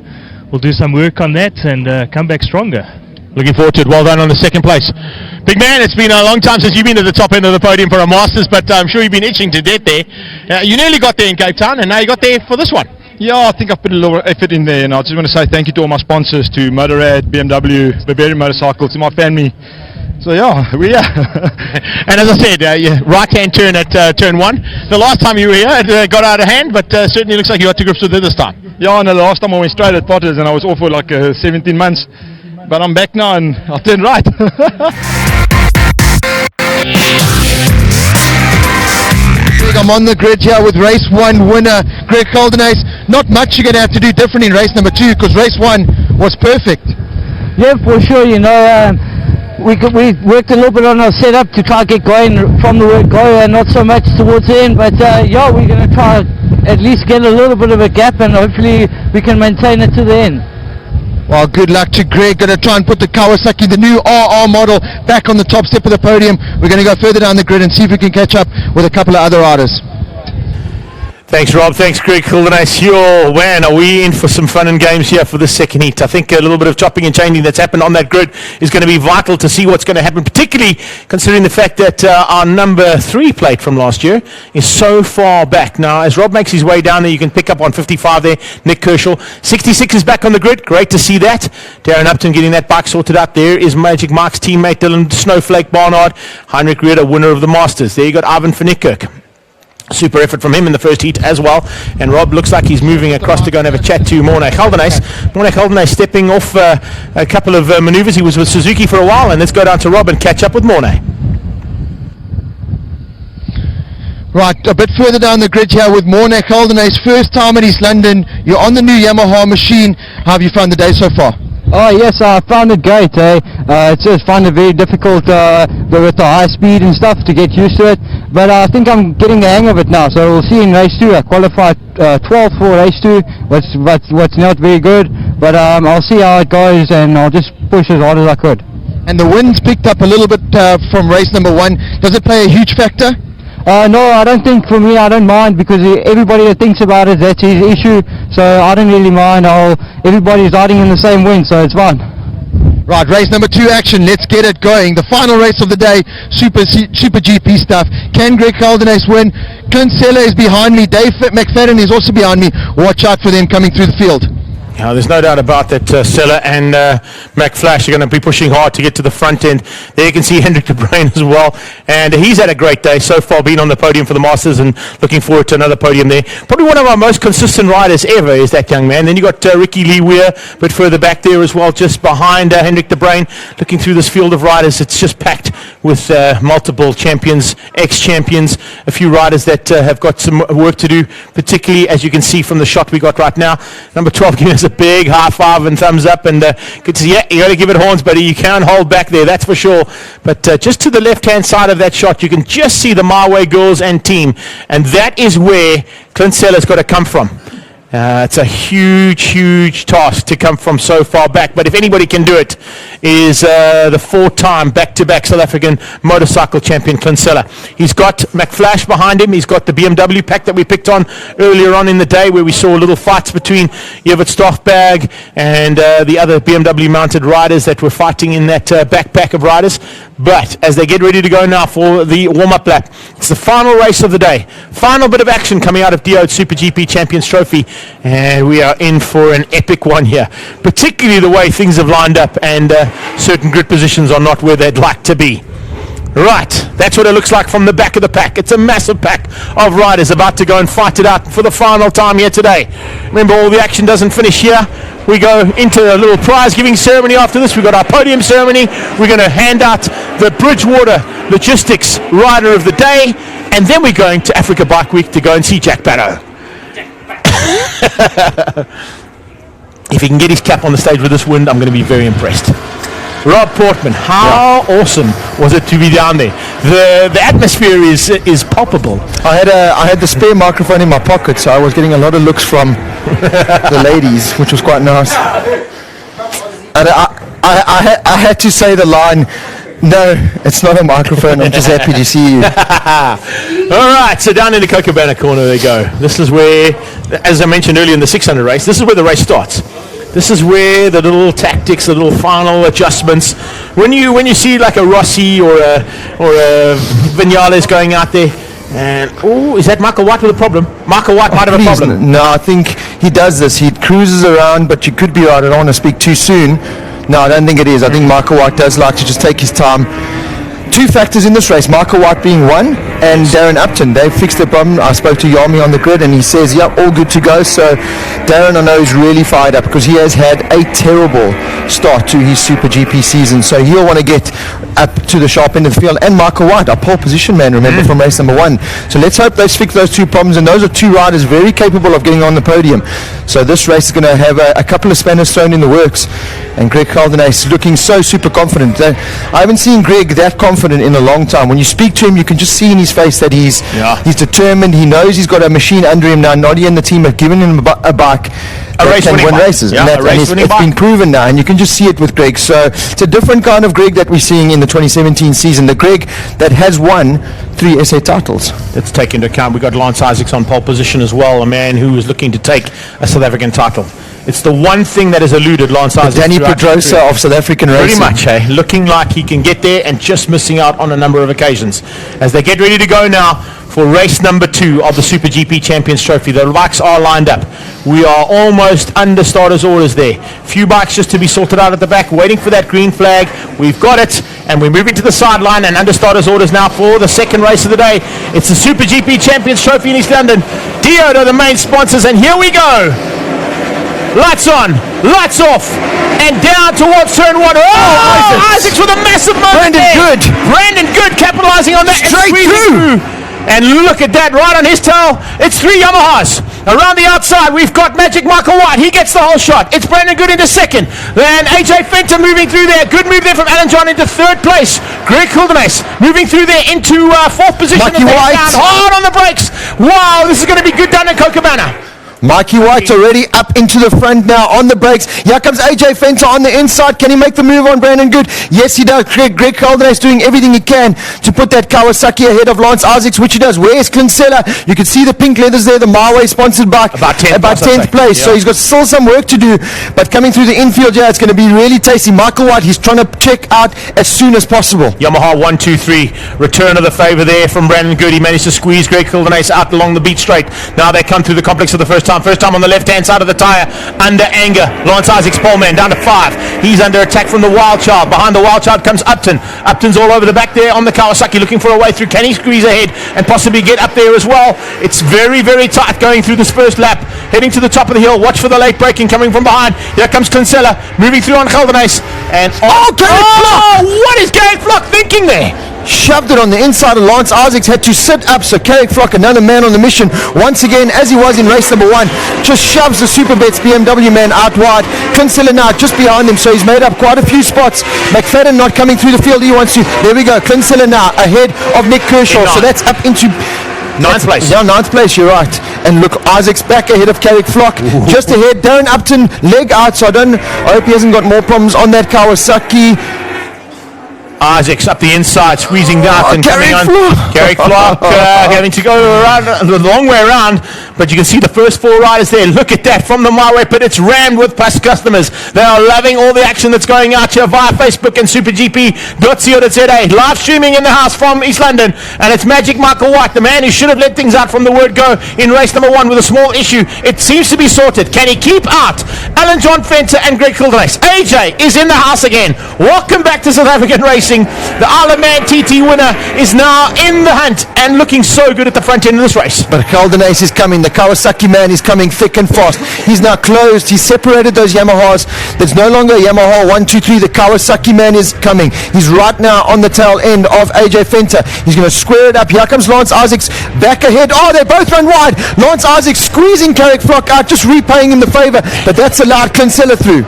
we'll do some work on that and come back stronger. Looking forward to it. Well done on the second place. Big man, it's been a long time since you've been at the top end of the podium for a Masters, but I'm sure you've been itching to death there. You nearly got there in Cape Town, and now you got there for this one. Yeah, I think I've put a little effort in there, and I just want to say thank you to all my sponsors, to Motorrad, BMW, Bavarian Motorcycles, to my family. So yeah, we are. And as I said, right-hand turn at turn 1. The last time you were here, it got out of hand, but certainly looks like you got to grips with it this time. Yeah, and the last time I went straight at Potters, and I was off for like 17 months. But I'm back now, and I'll turn right. I'm on the grid here with race 1 winner Greg Goldenace. Not much you're going to have to do different in race number 2, because race 1 was perfect. Yeah, for sure. You know, we worked a little bit on our setup to try to get going from the word go, and not so much towards the end. But yeah, we're going to try at least get a little bit of a gap, and hopefully we can maintain it to the end. Well, good luck to Greg. Going to try and put the Kawasaki, the new RR model, back on the top step of the podium. We're going to go further down the grid and see if we can catch up with a couple of other riders. Thanks, Rob. Thanks, Greg Goldenace. Man, are we in for some fun and games here for this second heat? I think a little bit of chopping and changing that's happened on that grid is going to be vital to see what's going to happen, particularly considering the fact that our number 3 plate from last year is so far back. Now, as Rob makes his way down there, you can pick up on 55 there, Nick Kershaw. 66 is back on the grid. Great to see that. Darren Upton getting that bike sorted out. There is Magic Mike's teammate, Dylan Snowflake Barnard. Heinrich Rieder, winner of the Masters. There you got Ivan van Niekerk. Super effort from him in the first heat as well. And Rob looks like he's moving across to go and have a chat to Morne Goldenace. Morne Goldenace stepping off a couple of maneuvers. He was with Suzuki for a while, and let's go down to Rob and catch up with Morne. Right, a bit further down the grid here with Morne Goldenace. First time in East London. You're on the new Yamaha machine. How have you found the day so far? Oh yes, I found it great. It's just found it very difficult with the high speed and stuff to get used to it. But I think I'm getting the hang of it now. So we'll see in race 2. I qualified 12th for race 2. What's not very good. But I'll see how it goes, and I'll just push as hard as I could. And the wind's picked up a little bit from race number 1. Does it play a huge factor? No, I don't think. For me, I don't mind, because everybody that thinks about it, that's his issue. So I don't really mind. Everybody's riding in the same wind, so it's fine. Right, race number 2 action. Let's get it going. The final race of the day, Super GP stuff. Can Greg Goldenace win? Clint Seller is behind me. Dave McFadden is also behind me. Watch out for them coming through the field. Yeah, there's no doubt about that. Seller and McFlash are going to be pushing hard to get to the front end. There you can see Hendrik de Bruin as well. And he's had a great day so far, being on the podium for the Masters, and looking forward to another podium there. Probably one of our most consistent riders ever is that young man. Then you got Ricky Lee Weir, a bit further back there as well, just behind Hendrik de Bruin. Looking through this field of riders, it's just packed with multiple champions, ex-champions, a few riders that have got some work to do, particularly as you can see from the shot we got right now. Number 12 giving us a big high five and thumbs up, and good to see. Yeah, you got to give it horns, buddy. You can't hold back there, that's for sure. But just to the left-hand side of that shot, you can just see the My Way girls and team, and that is where Clint Seller's got to come from. It's a huge task to come from so far back, but if anybody can do it, is the 4-time back-to-back South African motorcycle champion Clint Seller. He's got McFlash behind him. He's got the BMW pack that we picked on earlier on in the day, where we saw little fights between Evert Stoffberg and the other BMW mounted riders that were fighting in that backpack of riders. But as they get ready to go now for the warm-up lap, it's the final race of the day. Final bit of action coming out of DO's SuperGP Champions Trophy, and we are in for an epic one here, particularly the way things have lined up and certain grid positions are not where they'd like to be. Right, that's what it looks like from the back of the pack. It's a massive pack of riders about to go and fight it out for the final time here today. Remember, all the action doesn't finish here. We go into a little prize giving ceremony after this. We've got our podium ceremony. We're going to hand out the Bridgewater Logistics Rider of the Day, and then we're going to Africa Bike Week to go and see Jack Barrow. If he can get his cap on the stage with this wind, I'm going to be very impressed. Rob Portman, how awesome was it to be down there? The atmosphere is palpable. I had the spare microphone in my pocket, so I was getting a lot of looks from the ladies, which was quite nice. And I had to say the line, "No, it's not a microphone, I'm just happy to see you." All right, so down in the Cocobana corner they go. This is where, as I mentioned earlier in the 600 race, this is where the race starts. This is where the little tactics, the little final adjustments. When you see like a Rossi or a Vinales going out there, and is that Michael White with a problem? Michael White might have a problem. No, I think he does this. He cruises around, but you could be right. I don't want to speak too soon. No, I don't think it is. I think Michael White does like to just take his time. Two factors in this race, Michael White being one, and Darren Upton. They've fixed the problem. I spoke to Yami on the grid, and he says, "Yep, all good to go." So Darren, I know, is really fired up because he has had a terrible start to his Super GP season. So he'll want to get up to the sharp end of the field. And Michael White, our pole position man, remember, from race number 1. So let's hope they fix those two problems. And those are two riders very capable of getting on the podium. So this race is going to have a couple of spanners thrown in the works. And Greg Caldenay is looking so super confident. I haven't seen Greg that confident in a long time. When you speak to him, you can just see in his face that he's determined. He knows he's got a machine under him now. Noddy and the team have given him a bike that can win races. Yeah, and it's been proven now, and you can just see it with Greg. So it's a different kind of Greg that we're seeing in the 2017 season. The Greg that has won 3 SA titles. Let's take into account, we've got Lance Isaacs on pole position as well, a man who is looking to take a South African title. It's the one thing that has eluded Lance Isaacs. Danny Pedrosa of South African racing. Pretty much, looking like he can get there and just missing out on a number of occasions. As they get ready to go now for race number 2 of the Super GP Champions Trophy. The bikes are lined up. We are almost under starters' orders there. Few bikes just to be sorted out at the back, waiting for that green flag. We've got it, and we're moving to the sideline and under starters' orders now for the second race of the day. It's the Super GP Champions Trophy in East London. Diode are the main sponsors, and here we go. Lights on, lights off, and down towards turn 1. Oh, Isaacs with a massive moment there. Brandon Good capitalizing on that. Straight through. And look at that, right on his tail. It's 3 Yamahas. Around the outside, we've got Magic Michael White. He gets the whole shot. It's Brandon Good into second. Then AJ Fenton moving through there. Good move there from Alan John into third place. Greg Hildenace moving through there into 4th position. Mikey White. Down hard on the brakes. Wow, this is going to be good down in Cocobana. Mikey White's already up into the front now on the brakes. Here comes AJ Fenton on the inside. Can he make the move on Brandon Good? Yes, he does. Greg Caldenay is doing everything he can to put that Kawasaki ahead of Lance Isaacs, which he does. Where's Kinsella? You can see the pink leathers there, the Marway sponsored bike. About 10th place. Yeah. So he's got still some work to do. But coming through the infield, it's going to be really tasty. Michael White, he's trying to check out as soon as possible. Yamaha 1, 2, 3. Return of the favour there from Brandon Good. He managed to squeeze Greg Caldenay out along the beat straight. Now they come through the complex for the first time. First time on the left-hand side of the tyre, under anger. Lance Isaacs, pole man, down to 5. He's under attack from the Wild Child. Behind the Wild Child comes Upton. Upton's all over the back there on the Kawasaki, looking for a way through. Can he squeeze ahead and possibly get up there as well? It's very, very tight going through this first lap. Heading to the top of the hill. Watch for the late braking coming from behind. Here comes Kinsella, moving through on Geldenace. And what is Garrett Flock thinking there? Shoved it on the inside, and Lance Isaacs had to sit up. So Carrick Flock, another man on the mission, once again, as he was in race number 1, just shoves the Superbets BMW man out wide. Kinsella now just behind him, so he's made up quite a few spots. McFadden not coming through the field. He wants to. There we go. Kinsella now ahead of Nick Kershaw. So that's up into 9th place. Yeah, 9th place, you're right. And look, Isaac's back ahead of Carrick Flock. Just ahead. Darren Upton, leg out, so I hope he hasn't got more problems on that Kawasaki. Isaacs up the inside, squeezing out and coming on. Gary Clark having to go around the long way around, but you can see the first 4 riders there. Look at that from the My Way pit. It's rammed with Plus customers. They are loving all the action that's going out here via Facebook and supergp.co.za. Live streaming in the house from East London, and it's Magic Michael White, the man who should have let things out from the word go in race number 1 with a small issue. It seems to be sorted. Can he keep out Alan John Fenter and Greg Kildernace? AJ is in the house again. Welcome back to South African racing. The Isle of Man TT winner is now in the hunt and looking so good at the front end of this race. But Kildernace is coming. The Kawasaki man is coming thick and fast. He's now closed. He's separated those Yamahas. There's no longer Yamaha 1, 2, 3. The Kawasaki man is coming. He's right now on the tail end of AJ Fenter. He's going to square it up. Here comes Lance Isaacs back ahead. Oh, they both run wide. Lance Isaacs squeezing Carrick Flock out, just repaying him the favor. But that's allowed Kinsella through.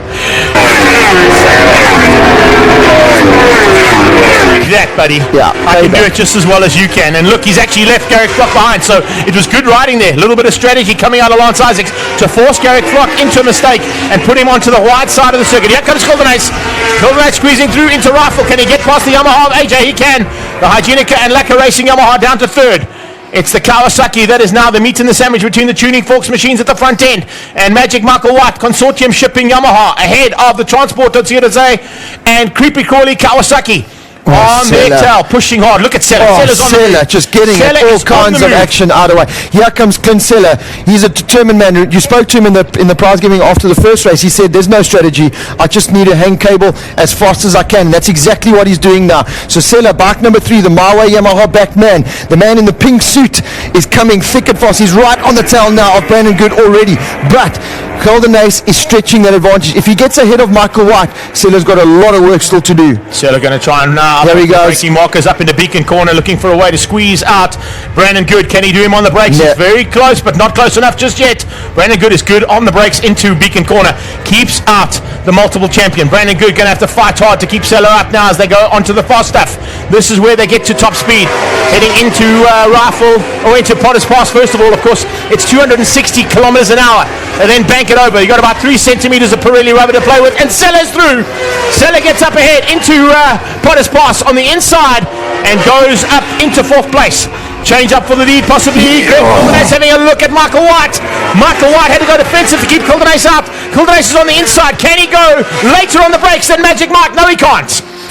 That, buddy. Yeah, I can do it just as well as you can. And look, he's actually left Garrick Flock behind, so it was good riding there. A little bit of strategy coming out of Lance Isaacs to force Garrick Flock into a mistake and put him onto the wide side of the circuit. Here comes Kildernace. Kildernace squeezing through into Rifle. Can he get past the Yamaha of AJ? He can. The Hygienica and Lacquer Racing Yamaha down to 3rd. It's the Kawasaki that is now the meat and the sandwich between the Tuning Forks machines at the front end. And Magic Michael White, Consortium Shipping Yamaha, ahead of the Transport.co.za and Creepy Crawly Kawasaki. On their tail, pushing hard. Look at Sella. Sella just getting all kinds of action out of the way. Here comes Kinsella. He's a determined man. You spoke to him in the prize giving after the first race. He said, there's no strategy. I just need a hang cable as fast as I can. That's exactly what he's doing now. So Sella, bike number 3, the My Way Yamaha back man. The man in the pink suit is coming thick and fast. He's right on the tail now of Brandon Good already. But Kildernace is stretching that advantage. If he gets ahead of Michael White, Sella's got a lot of work still to do. Sella going to try and now. There he goes. Braking markers up in the beacon corner, looking for a way to squeeze out Brandon Good. Can he do him on the brakes? Yeah. He's very close, but not close enough just yet. Brandon Good is good on the brakes into beacon corner. Keeps out the multiple champion. Brandon Good going to have to fight hard to keep Sella up now as they go onto the fast stuff. This is where they get to top speed. Heading into Rifle, or into Potter's Pass first of all, of course. It's 260 kilometers an hour. And then bank it over. You got about 3 centimeters of Pirelli rubber to play with, and Sella's through. Sella gets up ahead into Potter's Pass on the inside and goes up into 4th place. Change up for the lead, possibly. Greg Kildernace having a look at Michael White. Michael White had to go defensive to keep Kildernace out. Kildernace is on the inside. Can he go later on the brakes than Magic Mike? No, he can't.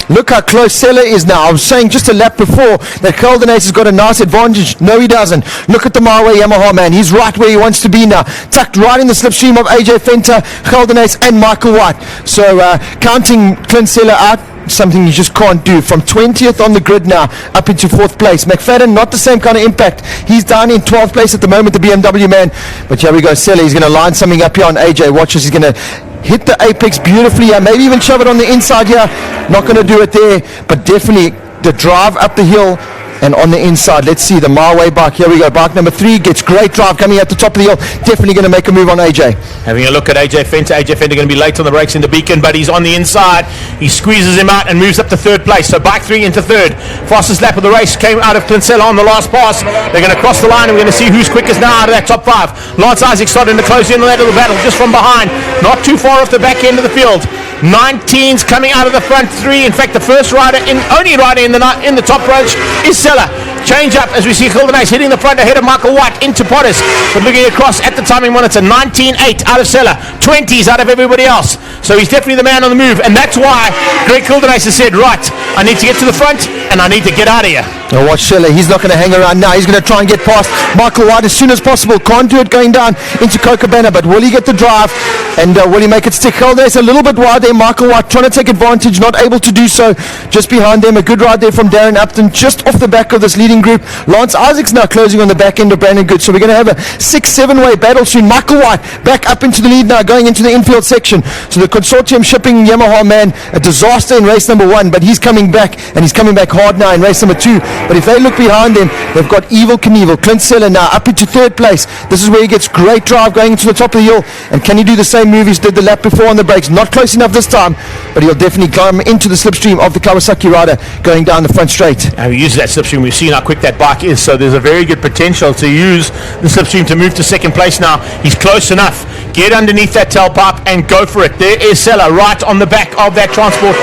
Look how close Sella is now. I was saying just a lap before that Kildernace has got a nice advantage. No, he doesn't. Look at the My Way Yamaha man. He's right where he wants to be now. Tucked right in the slipstream of AJ Fenter, Kildernace and Michael White. So counting Clint Sella out, something you just can't do. From 20th on the grid now up into 4th place. McFadden, not the same kind of impact. He's down in 12th place at the moment, the BMW man. But here we go, Sella. He's going to line something up here on AJ. Watch this. He's going to hit the apex beautifully here. Maybe even shove it on the inside here. Not going to do it there, but definitely the drive up the hill and on the inside. Let's see the My Way bike. Here we go. Bike number 3 gets great drive coming at the top of the hill. Definitely going to make a move on AJ. Having a look at AJ Fenter. AJ Fenter going to be late on the brakes in the beacon, but he's on the inside. He squeezes him out and moves up to 3rd place. So bike 3 into 3rd. Fastest lap of the race came out of Kinsella on the last pass. They're going to cross the line and we're going to see who's quickest now out of that top 5. Lance Isaacs starting to close in on that little battle just from behind. Not too far off the back end of the field. 19's coming out of the front 3. In fact, the first rider, only rider in the top bunch is Sella. Change up as we see Kildernace hitting the front ahead of Michael White into Potters. But looking across at the timing monitor, 19.8 out of Sella, 20s out of everybody else. So he's definitely the man on the move. And that's why Greg Kildernace has said, right, I need to get to the front and I need to get out of here. Now watch Sella. He's not going to hang around now. He's going to try and get past Michael White as soon as possible. Can't do it going down into Cochabana, but will he get the drive and will he make it stick? Kildernace a little bit wide there. Michael White trying to take advantage, not able to do so. Just behind them, a good ride there from Darren Upton, just off the back of this leading group. Lance Isaacs now closing on the back end of Brandon Good. So we're going to have a 6-7 way battle soon. Michael White back up into the lead now, going into the infield section. So the Consortium Shipping Yamaha man, a disaster in race number 1, but he's coming back, and he's coming back hard now in race number 2. But if they look behind them, they've got Evil Knievel, Clint Sella now up into 3rd place. This is where he gets great drive going into the top of the hill. And can he do the same move he did the lap before on the brakes? Not close enough this time, but he'll definitely climb into the slipstream of the Kawasaki rider going down the front straight. And he uses that slipstream. We've seen how quick that bike is, so there's a very good potential to use the slipstream to move to 2nd place now. He's close enough. get underneath that tailpipe and go for it. There is Sella right on the back of that transport.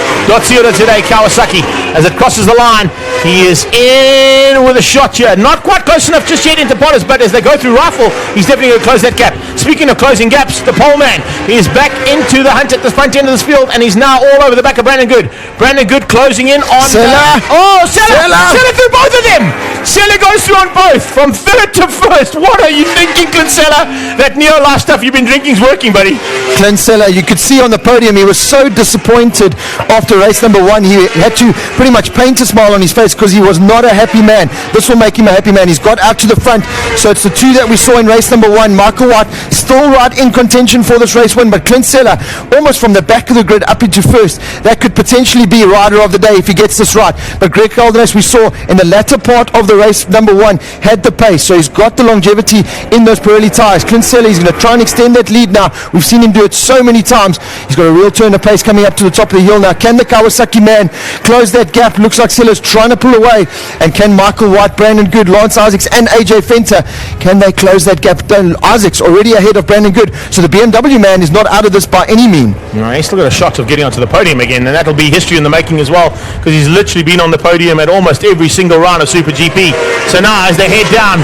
today Kawasaki, as it crosses the line, he is in with a shot here. Not quite close enough just yet into Potters, but as they go through Rifle, he's definitely going to close that gap. Speaking of closing gaps, the pole man, he is back into the hunt at the front end of this field, and he's now all over the back of Brandon Good. Brandon Good closing in on Sella. Sella through both of them. Sella goes through on both, from third to first. What are you thinking, Clint Sella? That Neo-Life stuff you've been drinking is working, buddy. Clint Sella, you could see on the podium, he was so disappointed after race number 1. He had to pretty much paint a smile on his face because he was not a happy man. This will make him a happy man. He's got out to the front. So it's the two that we saw in race number 1. Michael White still right in contention for this race win, but Clint Sella almost from the back of the grid up into first. That could potentially be rider of the day if he gets this right. But Greg Calderas, we saw in the latter part of the race number 1, had the pace. So he's got the longevity in those Pirelli tires. Clint Sella, he's going to try and extend that lead now. We've seen him do it so many times. He's got a real turn of pace coming up to the top of the hill now. Can the Kawasaki man close that gap? Looks like Sella's trying to pull away. And can Michael White, Brandon Good, Lance Isaacs and AJ Fenter, can they close that gap? Isaacs already ahead of Brandon Good. So the BMW man is not out of this by any mean. No, he's still got a shot of getting onto the podium again, and that'll be history in the making as well, because he's literally been on the podium at almost every single round of Super GP. So now as they head down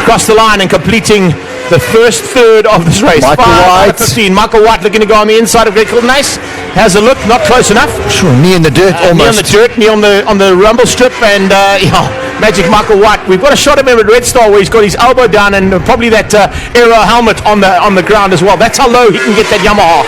across the line and completing the first third of this race, Michael White. 15. Michael White looking to go on the inside of Greg Kildenase. Has a look, not close enough. Sure, knee in the dirt almost. Knee on the dirt, knee on the rumble strip, and Magic Michael White. We've got a shot of him at Red Star where he's got his elbow down and probably that aero helmet on the ground as well. That's how low he can get that Yamaha.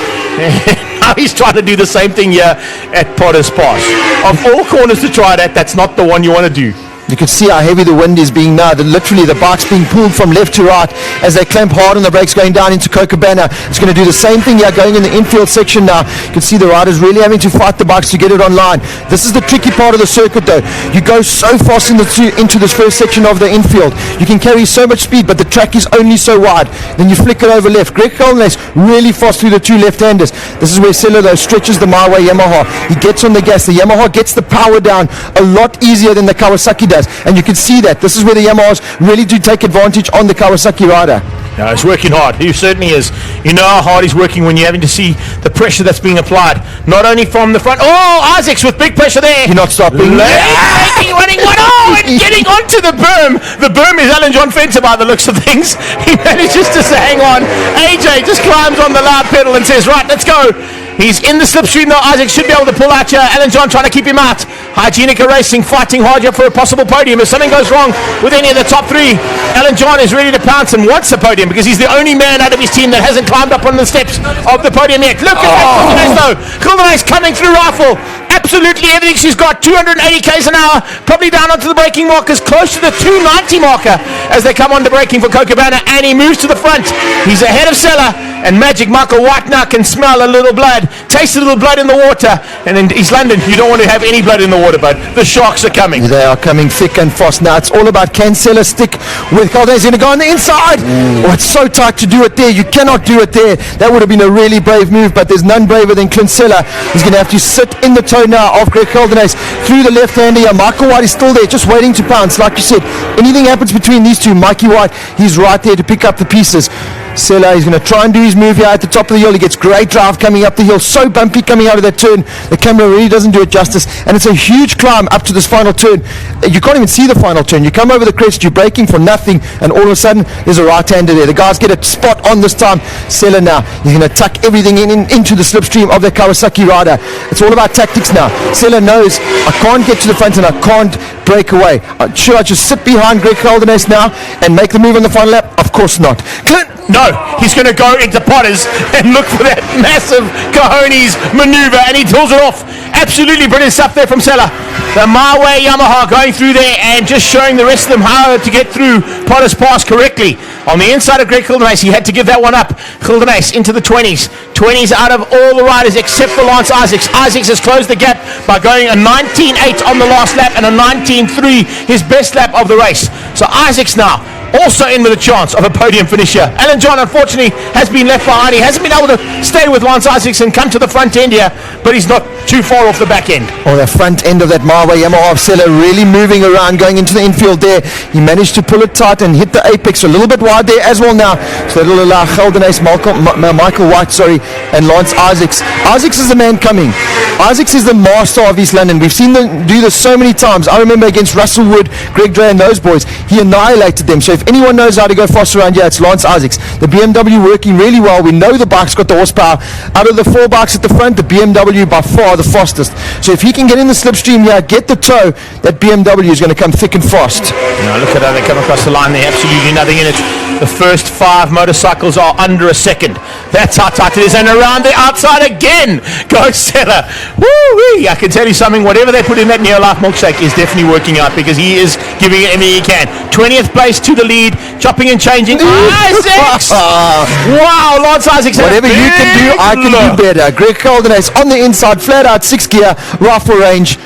Now he's trying to do the same thing here at Potter's Pass. Of all corners to try that, that's not the one you want to do. You can see how heavy the wind is being now. Literally the bike's being pulled from left to right as they clamp hard on the brakes going down into Cochabana. It's going to do the same thing here going in the infield section now. You can see the riders really having to fight the bikes to get it online. This is the tricky part of the circuit though. You go so fast into this first section of the infield. You can carry so much speed, but the track is only so wide. Then you flick it over left. Greg Calderas really fast through the two left-handers. This is where Sella though stretches the My Way Yamaha. He gets on the gas. The Yamaha gets the power down a lot easier than the Kawasaki does. And you can see that. This is where the Yamahas really do take advantage on the Kawasaki rider. No, he's working hard. He certainly is. You know how hard he's working when you're having to see the pressure that's being applied. Not only from the front. Oh, Isaacs with big pressure there. You're not stopping. Running one. Oh, and getting onto the berm. The berm is Alan John Fenter by the looks of things. He manages to hang on. AJ just climbs on the loud pedal and says, right, let's go. He's in the slipstream now. Isaac should be able to pull out here. Alan John trying to keep him out. Hygienica Racing fighting hard here for a possible podium. If something goes wrong with any of the top three, Alan John is ready to pounce and wants a podium because he's the only man out of his team that hasn't climbed up on the steps of the podium yet. Look at that Kildenase though. Kildenase coming through Rifle. Absolutely everything she's got. 280 k's an hour. Probably down onto the braking markers, close to the 290 marker as they come onto braking for Cochabana, and he moves to the front. He's ahead of Sella, and Magic Michael White now can smell a little blood, taste a little blood in the water. And in East London, you don't want to have any blood in the water, bud. The sharks are coming. They are coming thick and fast now. It's all about can Sella stick with Calderas. He's going to go on the inside. Oh, it's so tight to do it there. You cannot do it there. That would have been a really brave move, but there's none braver than Clint Sella. He's going to have to sit in the toe now of Greg Calderas through the left-hander here. Michael White is still there, just waiting to pounce. Like you said, anything happens between these two, Mikey White, he's right there to pick up the pieces. Sella, he's going to try and do his move here at the top of the hill. He gets great drive coming up the hill, so bumpy coming out of that turn. The camera really doesn't do it justice, and it's a huge climb up to this final turn. You can't even see the final turn. You come over the crest, you're braking for nothing, and all of a sudden there's a right-hander there. The guys get a spot on this time. Sella now, he's going to tuck everything into the slipstream of the Kawasaki rider. It's all about tactics now. Sella knows, I can't get to the front and I can't break away. Should I just sit behind Greg Calderas now and make the move on the final lap? Of course not. Clint, no, he's going to go into Potters and look for that massive cojones maneuver, and he pulls it off. Absolutely brilliant stuff there from Sella. The My Way Yamaha going through there and just showing the rest of them how to get through Potters Pass correctly. On the inside of Greg Kildenase, he had to give that one up. Kildenase into the 20s. 20s out of all the riders except for Lance Isaacs. Isaacs has closed the gap by going a 19.8 on the last lap and a 19.3, his best lap of the race. So Isaacs now also in with a chance of a podium finish here. Alan John, unfortunately, has been left behind. He hasn't been able to stay with Lance Isaacs and come to the front end here, but he's not too far off the back end. Oh, the front end of that Marway Yamaha of Sella really moving around, going into the infield there. He managed to pull it tight and hit the apex a little bit wide there as well now. So that'll allow Geldenace, Michael White, and Lance Isaacs. Isaacs is the man coming. Isaacs is the master of East London. We've seen them do this so many times. I remember against Russell Wood, Greg Dre and those boys, he annihilated them. So if anyone knows how to go fast around here, it's Lance Isaacs. The BMW working really well. We know the bike's got the horsepower. Out of the 4 bikes at the front, the BMW by far the fastest. So if he can get in the slipstream here, get the toe, that BMW is going to come thick and fast. Now look at how they come across the line. They're absolutely nothing in it. The first 5 motorcycles are under a second. That's how tight it is. And around the outside again goes Stella. Woo-wee! I can tell you something. Whatever they put in that Neolife milkshake is definitely working out, because he is giving it everything he can. 20th place to the lead, chopping and changing. Isaacs! Wow, Lance Isaacs. Whatever you can do, I can do better. Greg Geldenace on the inside, flat out 6 gear, rifle range.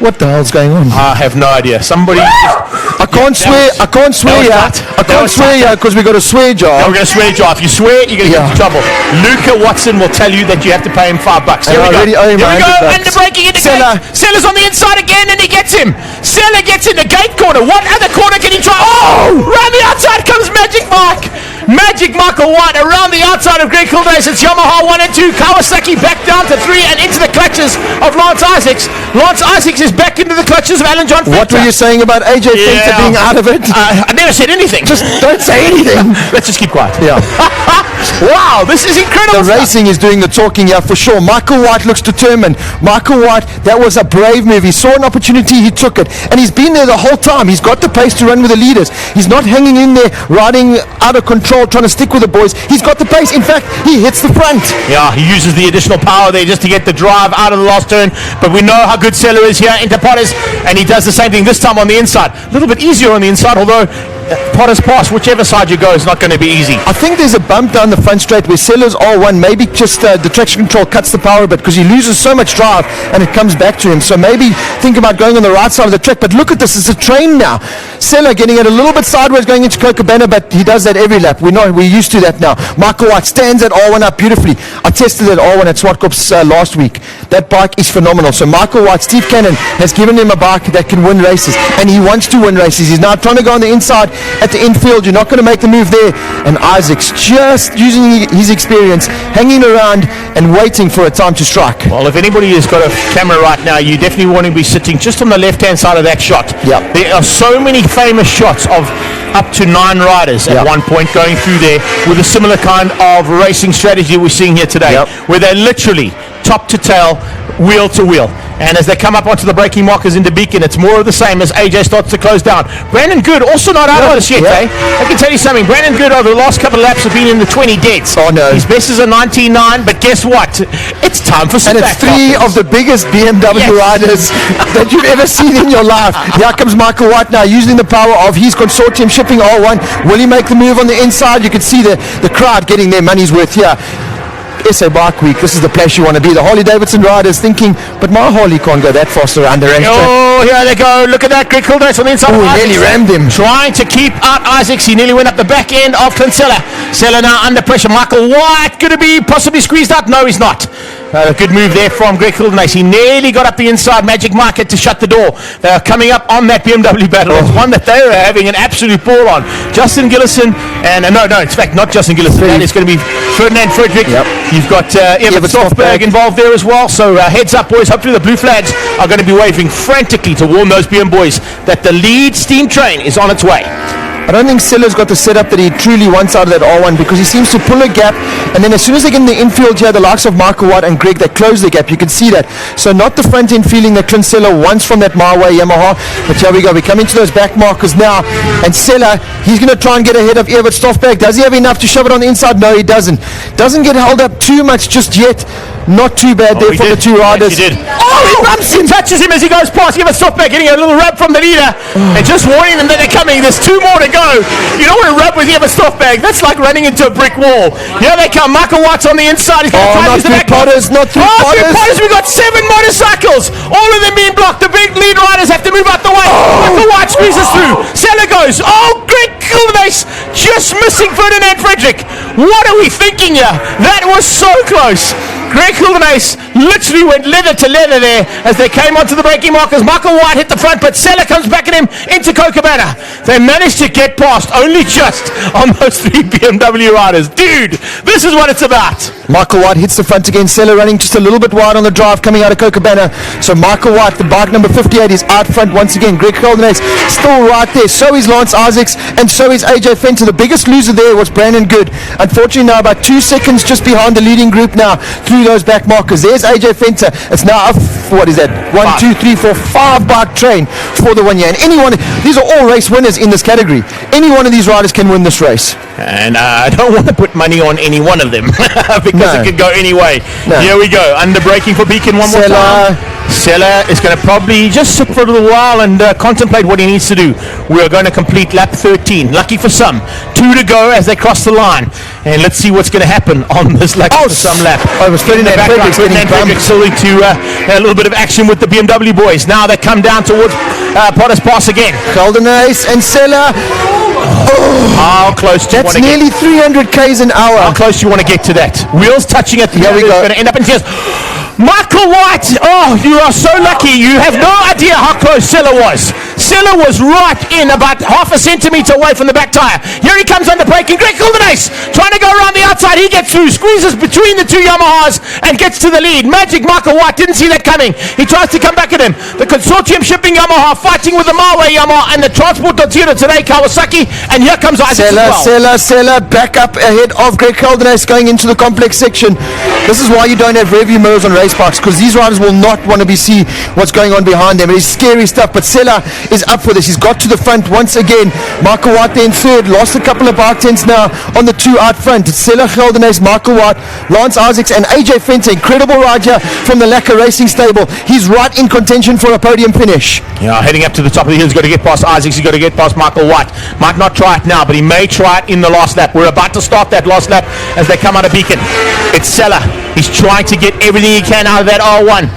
What the hell's going on? I have no idea. Somebody. I can't swear because we got a swear jar. No, we're going to swear jar. If you swear, you're going to get into trouble. Luca Watson will tell you that you have to pay him $5. Here we go. Here we go. Underbraking into Sella's on the inside again, and he gets him. Sella gets in the gate corner. What other corner can he try? Oh! Around the outside comes Magic Mike. Magic Michael White around the outside of Greg Geldenace. It's Yamaha 1 and 2. Kawasaki back down to 3 and into the clutches of Lance Isaacs. Lance Isaacs is back into the clutches of Alan John Fenter. What were you saying about AJ Fenter being out of it? I never said anything. Just don't say anything. Let's just keep quiet. Yeah. Wow, this is incredible. The racing is doing the talking here for sure. Michael White looks determined. Michael White, that was a brave move. He saw an opportunity, he took it. And he's been there the whole time. He's got the pace to run with the leaders. He's not hanging in there, riding out of control, trying to stick with the boys. He's got the pace. In fact, he hits the front. Yeah, he uses the additional power there just to get the drive out of the last turn. But we know how good Sella is here into Potters, and he does the same thing this time on the inside. A little bit easier on the inside, although Potters pass, whichever side you go, is not going to be easy. I think there's a bump down the front straight where Sella's R1, maybe just the traction control cuts the power a bit, because he loses so much drive and it comes back to him. So maybe think about going on the right side of the track. But look at this, it's a train now. Sella getting it a little bit sideways going into Cochabana, but he does that every lap. We're used to that now. Michael White stands that R1 up beautifully. I tested that R1 at Swartkops last week. That bike is phenomenal. So Michael White, Steve Cannon has given him a bike that can win races, and he wants to win races. He's now trying to go on the inside at the infield. You're not going to make the move there. And Isaacs just using his experience, hanging around and waiting for a time to strike. Well, if anybody has got a camera right now, you definitely want to be sitting just on the left-hand side of that shot. Yeah. There are so many famous shots of up to 9 riders at one point going through there with a similar kind of racing strategy we're seeing here today, where they're literally top to tail, wheel to wheel. And as they come up onto the braking markers into Beacon, it's more of the same as AJ starts to close down. Brandon Good also not out of this yet, eh? I can tell you something. Brandon Good over the last couple of laps have been in the 20 deads. Oh no. His best is a 19.9, but guess what? It's time for some. And it's 3 of the biggest BMW riders that you've ever seen in your life. Here comes Michael White now, using the power of his consortium shipping R1. Will he make the move on the inside? You can see the crowd getting their money's worth here. SA Bike Week, this is the place you want to be. The Harley Davidson riders thinking, but my Harley can't go that fast around the racetrack. Oh, here they go. Look at that. Greg Geldenace on the inside. Oh, he nearly rammed him. Trying to keep out Isaacs. He nearly went up the back end of Clint Sella. Sella now under pressure. Michael White going to be possibly squeezed out. No, he's not. A good move there from Greg Geldenace. He nearly got up the inside. Magic Mike had to shut the door. They are coming up on that BMW battle. It's one that they are having an absolute ball on. Justin Gillison and no, in fact, not Justin Gillison. That is going to be Ferdinand Frederick. You've got Everett Stoffberg involved there as well. So heads up, boys. Hopefully the blue flags are going to be waving frantically to warn those BM boys that the lead steam train is on its way. I don't think Sella's got the setup that he truly wants out of that R1, because he seems to pull a gap, and then as soon as they get in the infield here, the likes of Michael White and Greg, they close the gap. You can see that. So not the front end feeling that Clint Sella wants from that Marway Yamaha. But here we go. We come into those back markers now, and Sella, he's going to try and get ahead of Everett Stoffberg. Does he have enough to shove it on the inside? No, he doesn't. Doesn't get held up too much just yet. Not too bad there for the two riders. Yes, he did. Oh, he bumps him, touches him as he goes past. Everett Stoffberg getting a little rub from the leader and just warning them that they're coming. There's 2 more to go. You don't want to rub with Everett Stoffberg. That's like running into a brick wall. Here they come. Michael White's on the inside. He's going to try to use the back. Not three Potters. We've got 7 motorcycles. All of them being blocked. The big lead riders have to move out the way. Michael White squeezes through. Sella goes. goes. Oh, Greg Kildenace just missing Ferdinand Frederick. What are we thinking here? That was so close. Greg Kildenace literally went leather to leather there as they came onto the braking markers. Michael White hit the front, but Sella comes back at him into Kookaburra. They managed to get past only just on those 3 BMW riders. Dude, this is what it's about. Michael White hits the front again. Sella running just a little bit wide on the drive coming out of Kookaburra. So Michael White, the bike number 58, is out front once again. Greg Kildenace still right there. So is Lance Isaacs and so is AJ Fenter. The biggest loser there was Brandon Good. Unfortunately now about 2 seconds just behind the leading group now through those back markers. There's AJ Fenter. It's now a, what is that? 1, 2, 3, 4, 5 bike train for the 1 year. And anyone, these are all race winners in this category. Any one of these riders can win this race. And I don't want to put money on any one of them because it could go any way. Here we go. Under braking for Beacon one more time. Sella is going to probably just sit for a little while and contemplate what he needs to do. We are going to complete lap 13. Lucky for some. 2 to go as they cross the line. And let's see what's going to happen on this lucky for some lap. Oh, it was Ferdinand Frederick still into a little bit of action with the BMW boys. Now they come down towards Potter's Pass again. Kildenace and Sella. How close do you want to get? That's nearly 300 k's an hour. How close do you want to get to that? Wheels touching at the end. It's going to end up in tears. Michael White, oh, you are so lucky. You have no idea how close Sella was. Sella was right in about half a centimetre away from the back tyre. Here he comes under braking. Greg Kildenace trying to go around the outside. He gets through, squeezes between the 2 Yamahas and gets to the lead. Magic Michael White didn't see that coming. He tries to come back at him. The Consortium Shipping Yamaha fighting with the Marway Yamaha and the Transport Dotira today, Kawasaki. And here comes Isaac Sella back up ahead of Greg Kildenace going into the complex section. This is why you don't have rearview mirrors on race bikes, because these riders will not want to see what's going on behind them. It is scary stuff, but Sella is up for this. He's got to the front once again. Michael White there in third, lost a couple of bike tenths now on the 2 out front. It's Sella, Kildenace, Michael White, Lance Isaacs and AJ Fenter. Incredible ride here from the Lacquer Racing stable. He's right in contention for a podium finish. Yeah, heading up to the top of the hill. He's got to get past Isaacs. He's got to get past Michael White. Might not try it now, but he may try it in the last lap. We're about to start that last lap as they come out of Beacon. It's Sella. He's trying to get everything he can out of that R1.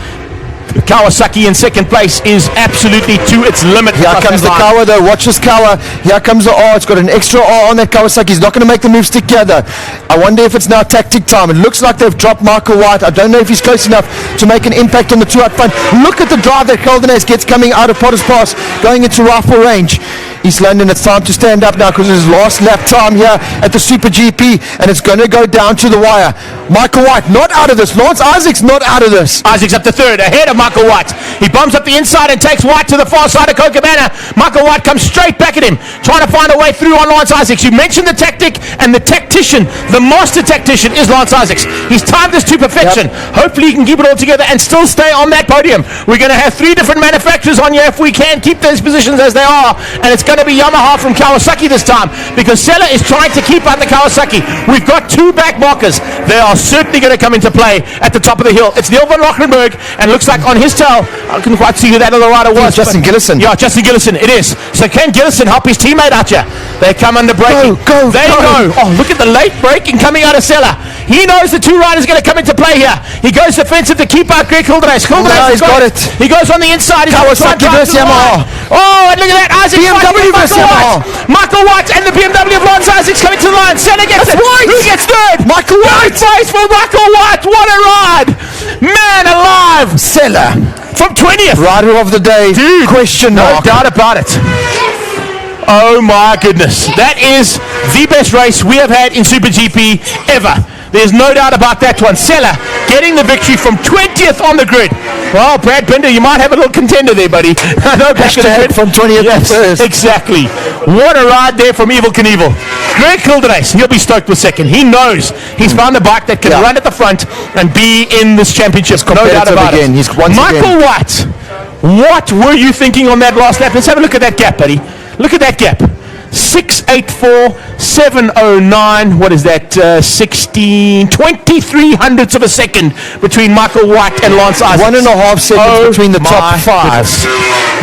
Kawasaki in second place is absolutely to its limit. Here comes the Kawa though. Watch this Kawa. Here comes the R. It's got an extra R on that Kawasaki. He's not going to make the move stick together. I wonder if it's now tactic time. It looks like they've dropped Michael White. I don't know if he's close enough to make an impact on the 2 out front. Look at the drive that Kildenace gets coming out of Potter's Pass going into rifle range. East London, it's time to stand up now because it's his last lap time here at the Super GP and it's going to go down to the wire. Michael White not out of this. Lance Isaacs not out of this. Isaacs up to third ahead of Michael White. He bumps up the inside and takes White to the far side of Kookaburra. Michael White comes straight back at him, trying to find a way through on Lance Isaacs. You mentioned the tactic and the tactician, the master tactician is Lance Isaacs. He's timed this to perfection. Hopefully he can keep it all together and still stay on that podium. We're going to have 3 different manufacturers on here if we can keep those positions as they are, and it's going to be Yamaha from Kawasaki this time because Sella is trying to keep out the Kawasaki. We've got 2 back markers. They are certainly going to come into play at the top of the hill. It's Neil van Lockenberg, and looks like on his tail, I couldn't quite see who that other rider was. Justin Gillison. Yeah, Justin Gillison, it is. So can Gillison help his teammate out here? They come under braking. Go. Oh, look at the late braking coming out of Sella. He knows the 2 riders are going to come into play here. He goes defensive to keep out Greg Kildenace. He's got it. He goes on the inside. Kawasaki versus Yamaha. Oh, and look at that. Isaac BMW versus Yamaha. Michael White and the BMW of Lance Isaacs coming to the line. Sella gets it. White. Who gets third? Michael White. Place for Michael White. What a ride. Man alive. Sella from 20th. Rider of the day. Dude, question mark. No doubt about it. Oh my goodness. That is the best race we have had in Super GP ever. There's no doubt about that one. Sella getting the victory from 20th on the grid. Well, Brad Binder, you might have a little contender there, buddy. No, hashtag from 20th. Yes, exactly. What a ride there from Evel Knievel. Greg Kildenace, he'll be stoked with second. He knows he's found a bike that can run at the front and be in this championship. No doubt about it. Michael White, what were you thinking on that last lap? Let's have a look at that gap, buddy. Look at that gap. 684.709. What is that? 23 hundredths of a second between Michael White and Lance Isaacs. 1.5 seconds between the top 5.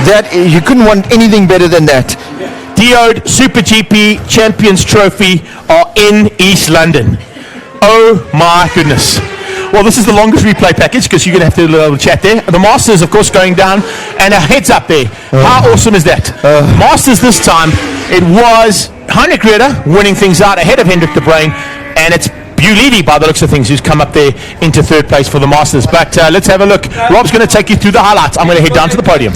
That you couldn't want anything better than that. Diode Super GP Champions Trophy are in East London. Oh my goodness. Well, this is the longest replay package because you're going to have to do a little chat there. The Masters, of course, going down, and a heads up there. How awesome is that? Masters this time, it was Heinrich Rieder winning things out ahead of Hendrik de Bruin, and it's Bulidi, by the looks of things, who's come up there into third place for the Masters. But let's have a look. Rob's going to take you through the highlights. I'm going to head down to the podium.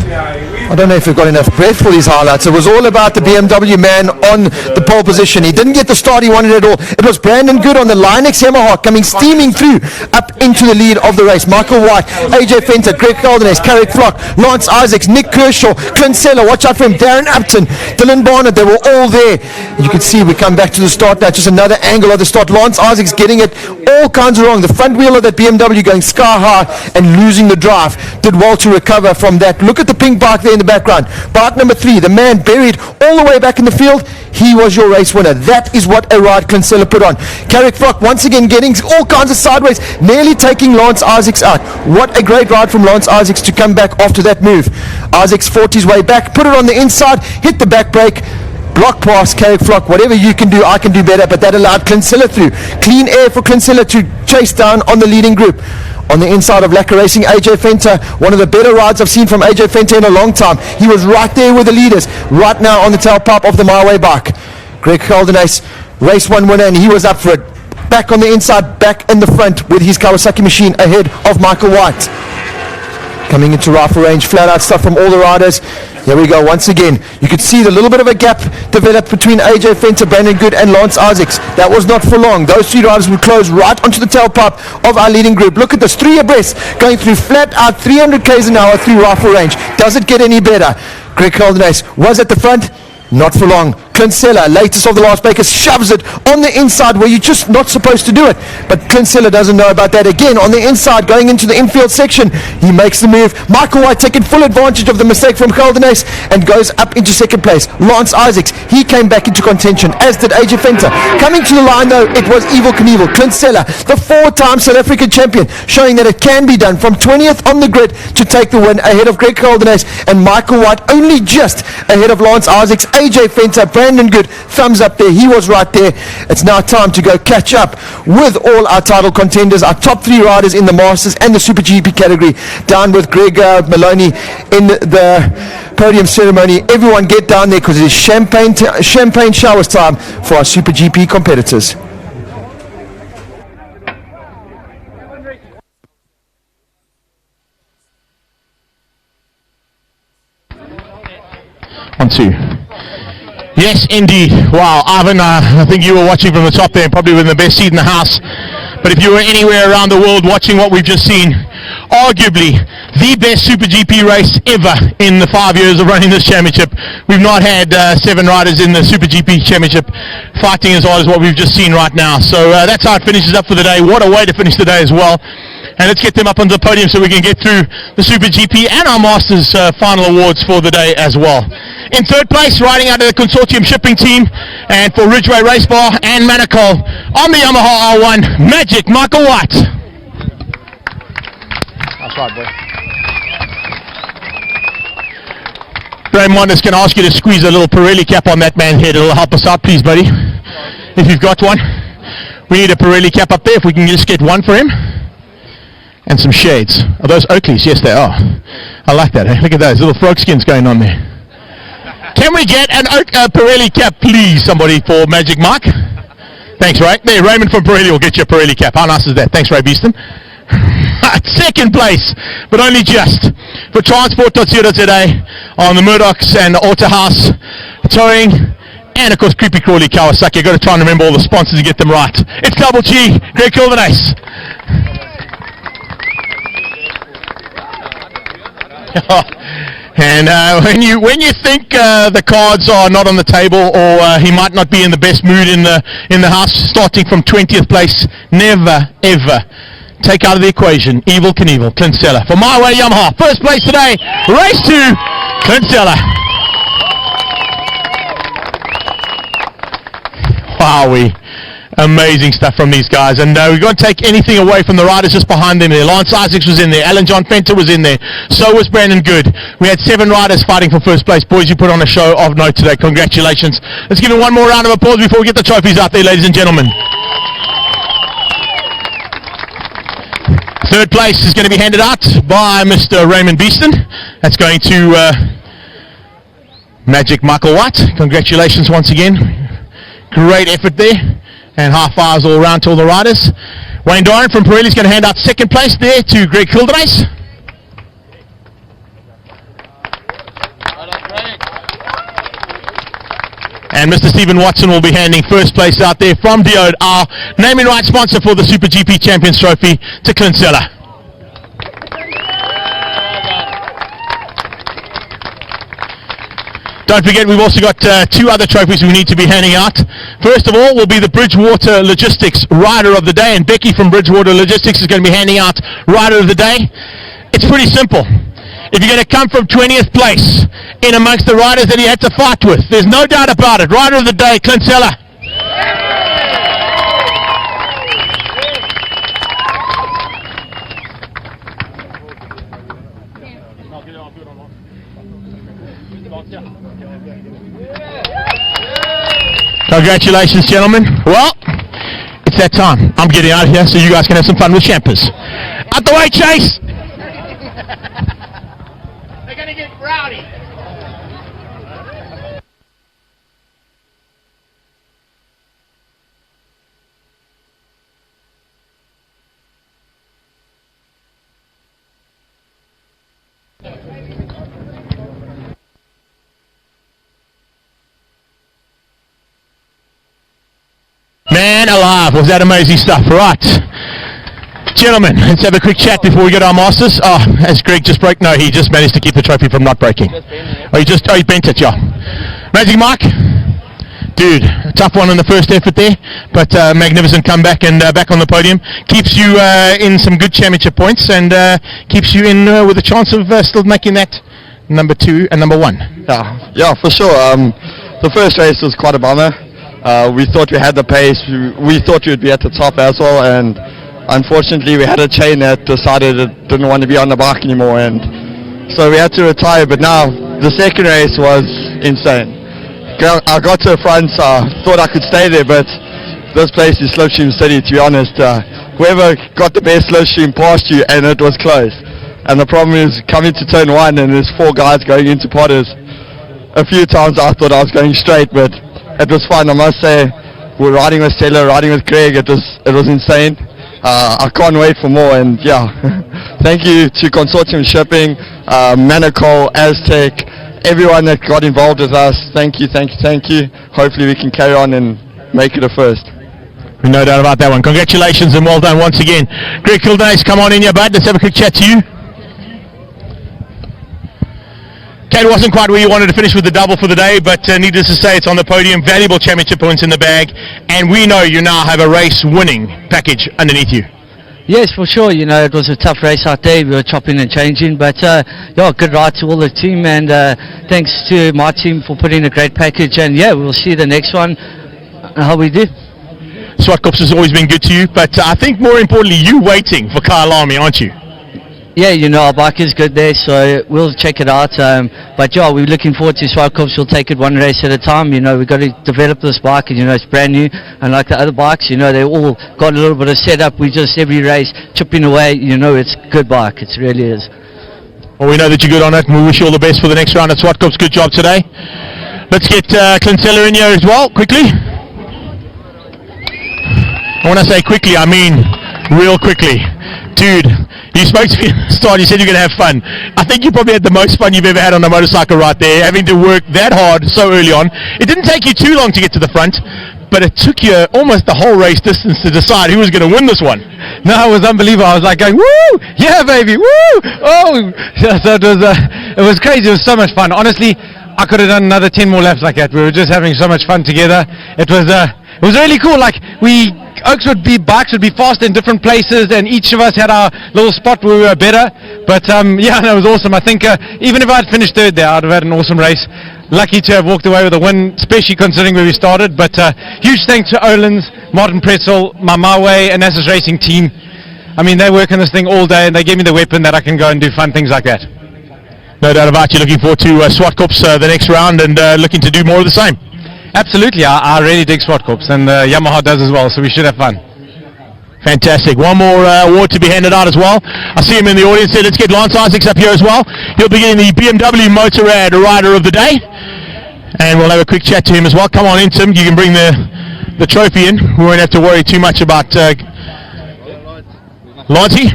I don't know if we've got enough breath for these highlights. It was all about the BMW man on the pole position. He didn't get the start he wanted at all. It was Brandon Good on the Linux Yamaha coming steaming through up into the lead of the race. Michael White, AJ Fenter, Greg Caldenes, Carrick Flock, Lance Isaacs, Nick Kershaw, Clint Seller, watch out for him, Darren Upton, Dylan Barnett. They were all there. You can see we come back to the start now. Just another angle of the start. Lance Isaacs getting it all kinds of wrong. The front wheel of that BMW going sky high and losing the drive. Did well to recover from that. Look at the pink bike there in the background. Bike number 3, the man buried all the way back in the field. He was your race winner. That is what a ride Clint Seller put on. Carrick Flock once again getting all kinds of sideways, nearly taking Lance Isaacs out. What a great ride from Lance Isaacs to come back after that move. Isaacs fought his way back, put it on the inside, hit the back brake, block pass, Carrick Flock. Whatever you can do, I can do better, but that allowed Clint Seller through. Clean air for Clint Seller to chase down on the leading group. On the inside of Lacquer Racing, AJ Fenter, one of the better rides I've seen from AJ Fenter in a long time. He was right there with the leaders, right now on the tailpipe of the My Way bike. Greg Caldenes, race 1 winner, and he was up for it. Back on the inside, back in the front with his Kawasaki machine ahead of Michael White. Coming into rifle range, flat out stuff from all the riders. Here we go once again. You could see the little bit of a gap developed between AJ Fenter, Brandon Good and Lance Isaacs. That was not for long. Those 3 riders would close right onto the tailpipe of our leading group. Look at this, 3 abreast, going through flat out 300 k's an hour through rifle range. Does it get any better? Greg Caldenes was at the front. Not for long. Clint Seller, latest of the last bakers, shoves it on the inside where you're just not supposed to do it. But Clint Seller doesn't know about that. Again, on the inside, going into the infield section, he makes the move. Michael White taking full advantage of the mistake from Caldenes and goes up into second place. Lance Isaacs, he came back into contention, as did AJ Fenter. Coming to the line, though, it was Evil Knievel. Clint Seller, the 4-time South African champion, showing that it can be done from 20th on the grid to take the win ahead of Greg Caldenes and Michael White, only just ahead of Lance Isaacs, AJ Fenter, Brandon Good, thumbs up there. He was right there. It's now time to go catch up with all our title contenders, our top 3 riders in the Masters and the Super GP category, down with Greg Maloney in the podium ceremony. Everyone get down there because it is champagne showers time for our Super GP competitors. On 2. Yes, indeed. Wow, Ivan, I think you were watching from the top there and probably were in the best seat in the house. But if you were anywhere around the world watching what we've just seen, arguably the best Super GP race ever in the 5 years of running this championship. We've not had 7 riders in the Super GP Championship fighting as hard as what we've just seen right now. So that's how it finishes up for the day. What a way to finish the day as well. And let's get them up on the podium so we can get through the Super GP and our Masters final awards for the day as well. In third place, riding out of the consortium shipping team, and for Ridgeway Race Bar and Manacol on the Yamaha R1, Magic Michael White. That's right, boy. Raymond is going to ask you to squeeze a little Pirelli cap on that man's head. It'll help us out, please, buddy. If you've got one. We need a Pirelli cap up there, if we can just get one for him. And some shades. Are those Oakleys? Yes, they are. I like that. Look at those little frog skins going on there. Can we get an Pirelli cap, please, somebody, for Magic Mike? Thanks, Ray. There, Raymond from Pirelli will get you a Pirelli cap. How nice is that? Thanks, Ray Beeston. Second place, but only just, for Transport.co.za on the Murdochs and the Autohouse Towing, and of course Creepy Crawly Kawasaki. I've got to try and remember all the sponsors and get them right. It's Double G, Greg Kilvanace. And when you think the cards are not on the table, or he might not be in the best mood in the house, starting from 20th place, never ever take out of the equation Evil Knievel, Clint Seller. For My Way Yamaha, first place today, race 2, Clint Seller. Wowee. Amazing stuff from these guys, and we're going to take anything away from the riders just behind them there. Lance Isaacs was in there, Alan John Fenter was in there, so was Brandon Good. We had 7 riders fighting for first place. Boys, you put on a show of note today. Congratulations. Let's give it one more round of applause before we get the trophies out there, ladies and gentlemen. Third place is going to be handed out by Mr. Raymond Beeston. That's going to Magic Michael White. Congratulations once again. Great effort there. And high fives all around to all the riders. Wayne Doran from Pirelli is going to hand out second place there to Greg Kildenace. And Mr. Stephen Watson will be handing first place out there from Diode, our naming rights sponsor for the SuperGP Champions Trophy, to Clint Seller. Don't forget, we've also got two other trophies we need to be handing out. First of all will be the Bridgewater Logistics Rider of the Day, and Becky from Bridgewater Logistics is going to be handing out Rider of the Day. It's pretty simple. If you're going to come from 20th place in amongst the riders that he had to fight with, there's no doubt about it. Rider of the Day, Clint Seller. Congratulations, gentlemen. Well, it's that time. I'm getting out of here so you guys can have some fun with champers. Out the way, Chase! They're going to get rowdy. Man alive, was that amazing stuff. Right. Gentlemen, let's have a quick chat before we go to our masters. Oh, has Greg just broke? No, he just managed to keep the trophy from not breaking. He bent it, yeah. Magic Mike, dude, tough one in the first effort there, but magnificent comeback and back on the podium. Keeps you in some good championship points and keeps you in with a chance of still making that number 2 and number 1. Yeah, for sure. The first race was quite a bummer. We thought we had the pace. We thought we would be at the top as well, and unfortunately we had a chain that decided it didn't want to be on the bike anymore, and so we had to retire. But now the second race was insane. I got to the front, so I thought I could stay there, but this place is slipstream city, to be honest. Whoever got the best slipstream passed you, and it was close. And the problem is coming to turn 1 and there's 4 guys going into potters. A few times I thought I was going straight, but it was fun. I must say, we're riding with Stella, riding with Craig. It was insane. I can't wait for more, and yeah, thank you to Consortium Shipping, Manaco, Aztec, everyone that got involved with us. Thank you. Hopefully we can carry on and make it a first. No doubt about that one. Congratulations and well done once again. Greg Kildace, come on in here, bud. Let's have a quick chat to you. Kate wasn't quite where you wanted to finish with the double for the day, but needless to say, it's on the podium. Valuable championship points in the bag, and we know you now have a race-winning package underneath you. Yes, for sure. You know, it was a tough race out there. We were chopping and changing, but yeah, good ride to all the team, and thanks to my team for putting a great package. And yeah, we'll see the next one how we do. SWAT Corps has always been good to you, but I think more importantly, you waiting for Kyle Army, aren't you? Yeah, you know, our bike is good there, so we'll check it out. But yeah, we're looking forward to SWAT Corps. We'll take it one race at a time. You know, we've got to develop this bike, and you know, it's brand new. And like the other bikes, you know, they all got a little bit of setup. We just every race chipping away. You know, it's a good bike. It really is. Well, we know that you're good on it, and we wish you all the best for the next round at SWAT Corps. Good job today. Let's get Clint Seller in here as well, quickly. When I say quickly, I mean real quickly. Dude, you spoke to me at the start, you said you're going to have fun. I think you probably had the most fun you've ever had on a motorcycle right there, having to work that hard so early on. It didn't take you too long to get to the front, but it took you almost the whole race distance to decide who was going to win this one. No, it was unbelievable. I was like going, woo! Yeah, baby, woo! Oh! So it was crazy. It was so much fun. Honestly, I could have done another 10 more laps like that. We were just having so much fun together. It was really cool. Like, bikes would be fast in different places, and each of us had our little spot where we were better. But yeah, no, it was awesome. I think even if I had finished third there, I'd have had an awesome race. Lucky to have walked away with a win, especially considering where we started. But huge thanks to Olin's, Martin Pretzel, my Way, and Nasa's racing team. I mean, they work on this thing all day, and they gave me the weapon that I can go and do fun things like that. No doubt about you. Looking forward to SWAT Corps the next round, and looking to do more of the same. Absolutely, I really dig SWAT Corps, and Yamaha does as well, so we should have fun. Fantastic. One more award to be handed out as well. I see him in the audience there. Let's get Lance Isaacs up here as well. He'll be getting the BMW Motorrad Rider of the Day. And we'll have a quick chat to him as well. Come on in, Tim. You can bring the trophy in. We won't have to worry too much about Lancey.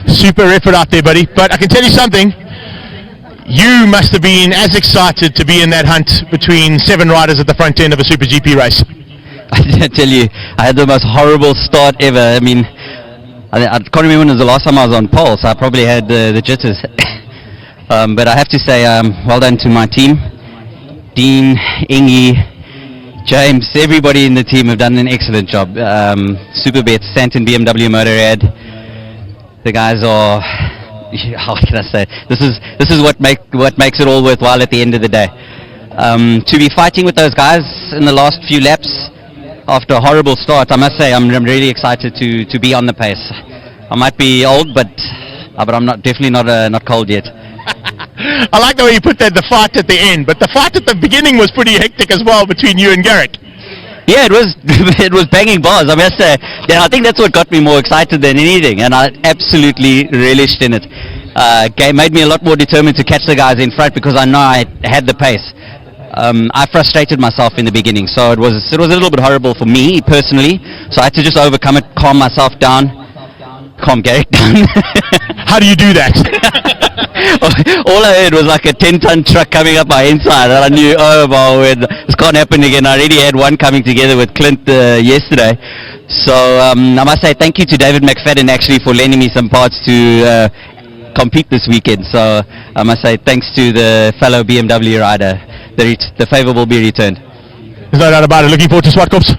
Super effort out there, buddy. But I can tell you something. You must have been as excited to be in that hunt between 7 riders at the front end of a Super GP race. I tell you, I had the most horrible start ever. I mean, I can't remember when was the last time I was on pole, so I probably had the jitters. But I have to say, well done to my team. Dean, Ingy, James, everybody in the team have done an excellent job. Superbet, Stanton BMW Motorrad. The guys are, how can I say? This is what makes it all worthwhile at the end of the day. To be fighting with those guys in the last few laps after a horrible start, I must say I'm really excited to be on the pace. I might be old, but I'm definitely not cold yet. I like the way you put that, the fight at the end, but the fight at the beginning was pretty hectic as well between you and Garrick. Yeah, it was it was banging bars. I must say, I think that's what got me more excited than anything, and I absolutely relished in it. Made me a lot more determined to catch the guys in front because I know I had the pace. I frustrated myself in the beginning, so it was a little bit horrible for me personally. So I had to just overcome it, calm myself down, calm Garrick down. How do you do that? All I heard was like a 10-ton truck coming up my inside, and I knew, oh my word, this can't happen again. I already had one coming together with Clint yesterday. So I must say thank you to David McFadden actually for lending me some parts to compete this weekend. So I must say thanks to the fellow BMW rider. The favour will be returned. There's no doubt about it. Looking forward to Swartkops?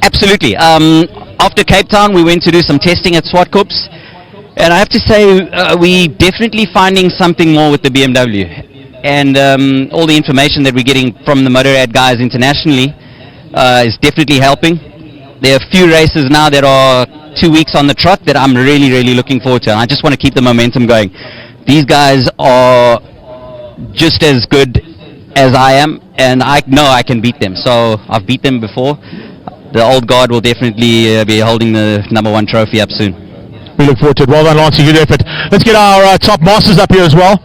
Absolutely. After Cape Town, we went to do some testing at Swartkops. And I have to say, we definitely finding something more with the BMW. And all the information that we're getting from the Motorrad guys internationally is definitely helping. There are a few races now that are 2 weeks on the trot that I'm really, really looking forward to. And I just want to keep the momentum going. These guys are just as good as I am, and I know I can beat them. So I've beat them before. The old guard will definitely be holding the #1 trophy up soon. We look forward to it. Well done, Lance. Good effort. Let's get our top masters up here as well.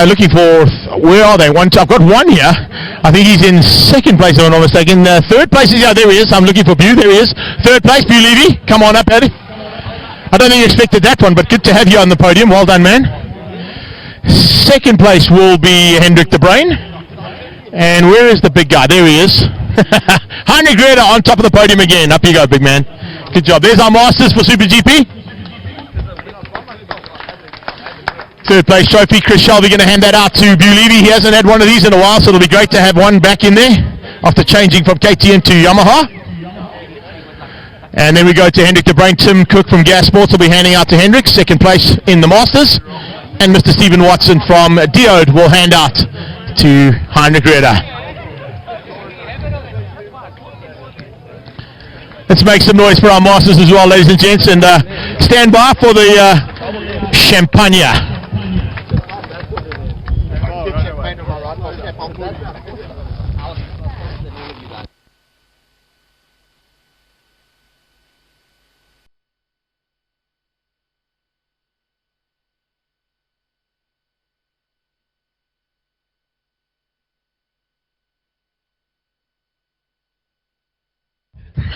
Looking for, where are they? I've got one here. I think he's in second place, if I'm not mistaken. Third place is, yeah, there he is. I'm looking for Bew. There he is. Third place, Bew Levy. Come on up, Eddie. I don't think you expected that one, but good to have you on the podium. Well done, man. Second place will be Hendrik de Bruin. And where is the big guy? There he is. Heinrich Greta on top of the podium again. Up you go, big man. Good job. There's our masters for Super GP. Third place trophy. Chris Shelby going to hand that out to Bew Levy. He hasn't had one of these in a while, so it'll be great to have one back in there after changing from KTM to Yamaha. And then we go to Hendrik de Bruin. Tim Cook from Gas Sports will be handing out to Hendrik. Second place in the Masters. And Mr. Stephen Watson from Diode will hand out to Heinrich Reda. Let's make some noise for our Masters as well, ladies and gents, and stand by for the Champagne.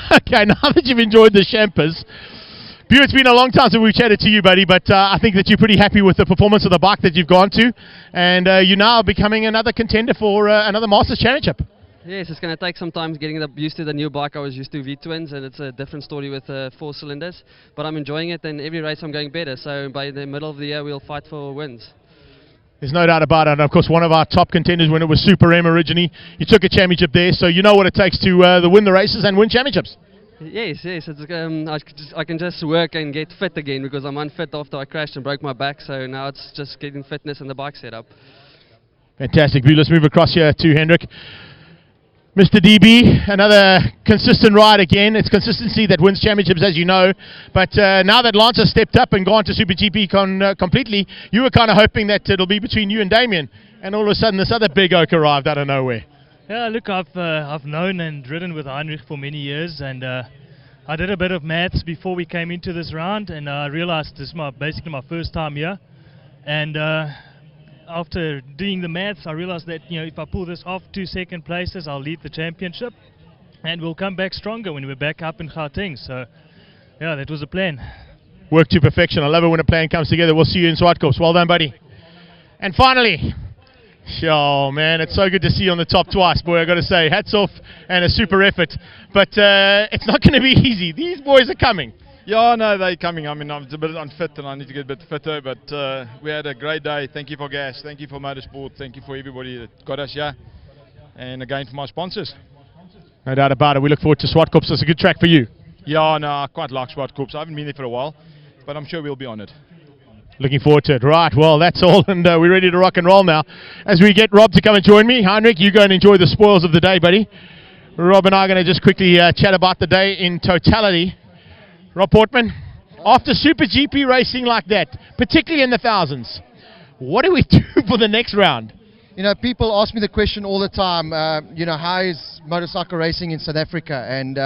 Okay, now that you've enjoyed the champers, Bew, it's been a long time since we've chatted to you, buddy, but I think that you're pretty happy with the performance of the bike that you've gone to, and you're now becoming another contender for another Masters Championship. Yes, it's going to take some time getting used to the new bike. I was used to V-twins, and it's a different story with 4 cylinders, but I'm enjoying it, and every race I'm going better, so by the middle of the year we'll fight for wins. There's no doubt about it, and of course one of our top contenders when it was Super M originally. You took a championship there, so you know what it takes to win the races and win championships. Yes, it's, I can just work and get fit again because I'm unfit after I crashed and broke my back, so now it's just getting fitness and the bike set up. Fantastic. Let's move across here to Hendrik. Mr. DB, another consistent ride again. It's consistency that wins championships, as you know. But now that Lance has stepped up and gone to Super GP completely, you were kind of hoping that it'll be between you and Damien. And all of a sudden, this other big oak arrived out of nowhere. Yeah, look, I've known and ridden with Heinrich for many years, and I did a bit of maths before we came into this round, and I realized this is basically my first time here. And after doing the maths, I realized that if I pull this off 2 second places, I'll lead the championship, and we'll come back stronger when we're back up in Gauteng. So, yeah, that was the plan. Work to perfection. I love it when a plan comes together. We'll see you in Swartkops. Well done, buddy. And finally, oh man, it's so good to see you on the top twice, boy. I got to say, hats off and a super effort. But it's not going to be easy. These boys are coming. Yeah, no, they're coming. I mean, I'm a bit unfit and I need to get a bit fitter, but we had a great day. Thank you for Gas, thank you for Motorsport, thank you for everybody that got us here, and again for my sponsors. No doubt about it. We look forward to Swartkops. It's a good track for you. Yeah, no, I quite like Swartkops. I haven't been there for a while, but I'm sure we'll be on it. Looking forward to it. Right, well, that's all, and we're ready to rock and roll now. As we get Rob to come and join me. Heinrich, you go and enjoy the spoils of the day, buddy. Rob and I are going to just quickly chat about the day in totality. Rob Portman, after Super GP racing like that, particularly in the thousands, what do we do for the next round? People ask me the question all the time, how is motorcycle racing in South Africa? And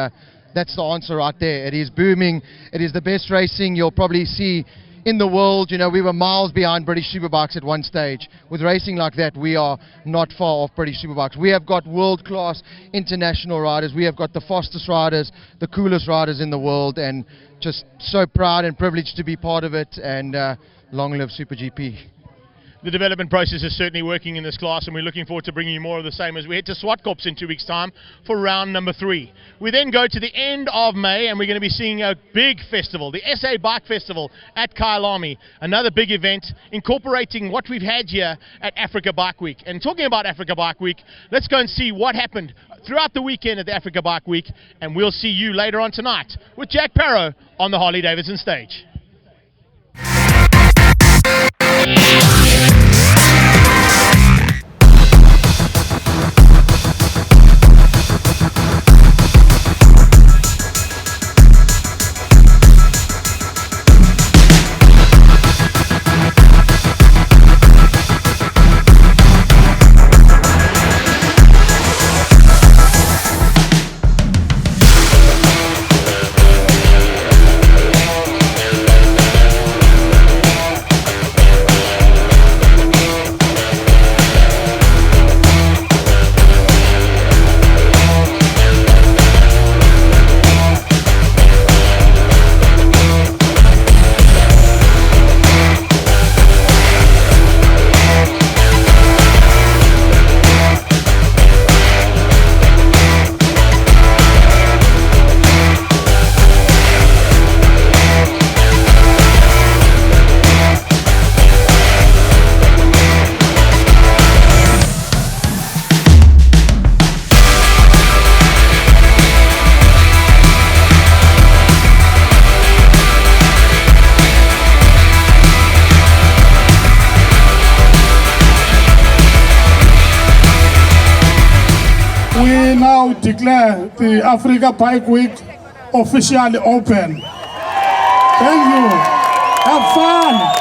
that's the answer right there. It is booming. It is the best racing you'll probably see in the world. We were miles behind British Superbikes at one stage. With racing like that, we are not far off British Superbikes. We have got world-class international riders. We have got the fastest riders, the coolest riders in the world, and just so proud and privileged to be part of it. And long live Super GP. The development process is certainly working in this class, and we're looking forward to bringing you more of the same as we head to Swartkops in 2 weeks' time for round number 3. We then go to the end of May, and we're going to be seeing a big festival, the SA Bike Festival at Kyalami, another big event incorporating what we've had here at Africa Bike Week. And talking about Africa Bike Week, let's go and see what happened throughout the weekend at the Africa Bike Week, and we'll see you later on tonight with Jack Parrow on the Harley-Davidson stage. We now declare the Africa Bike Week officially open. Thank you. Have fun.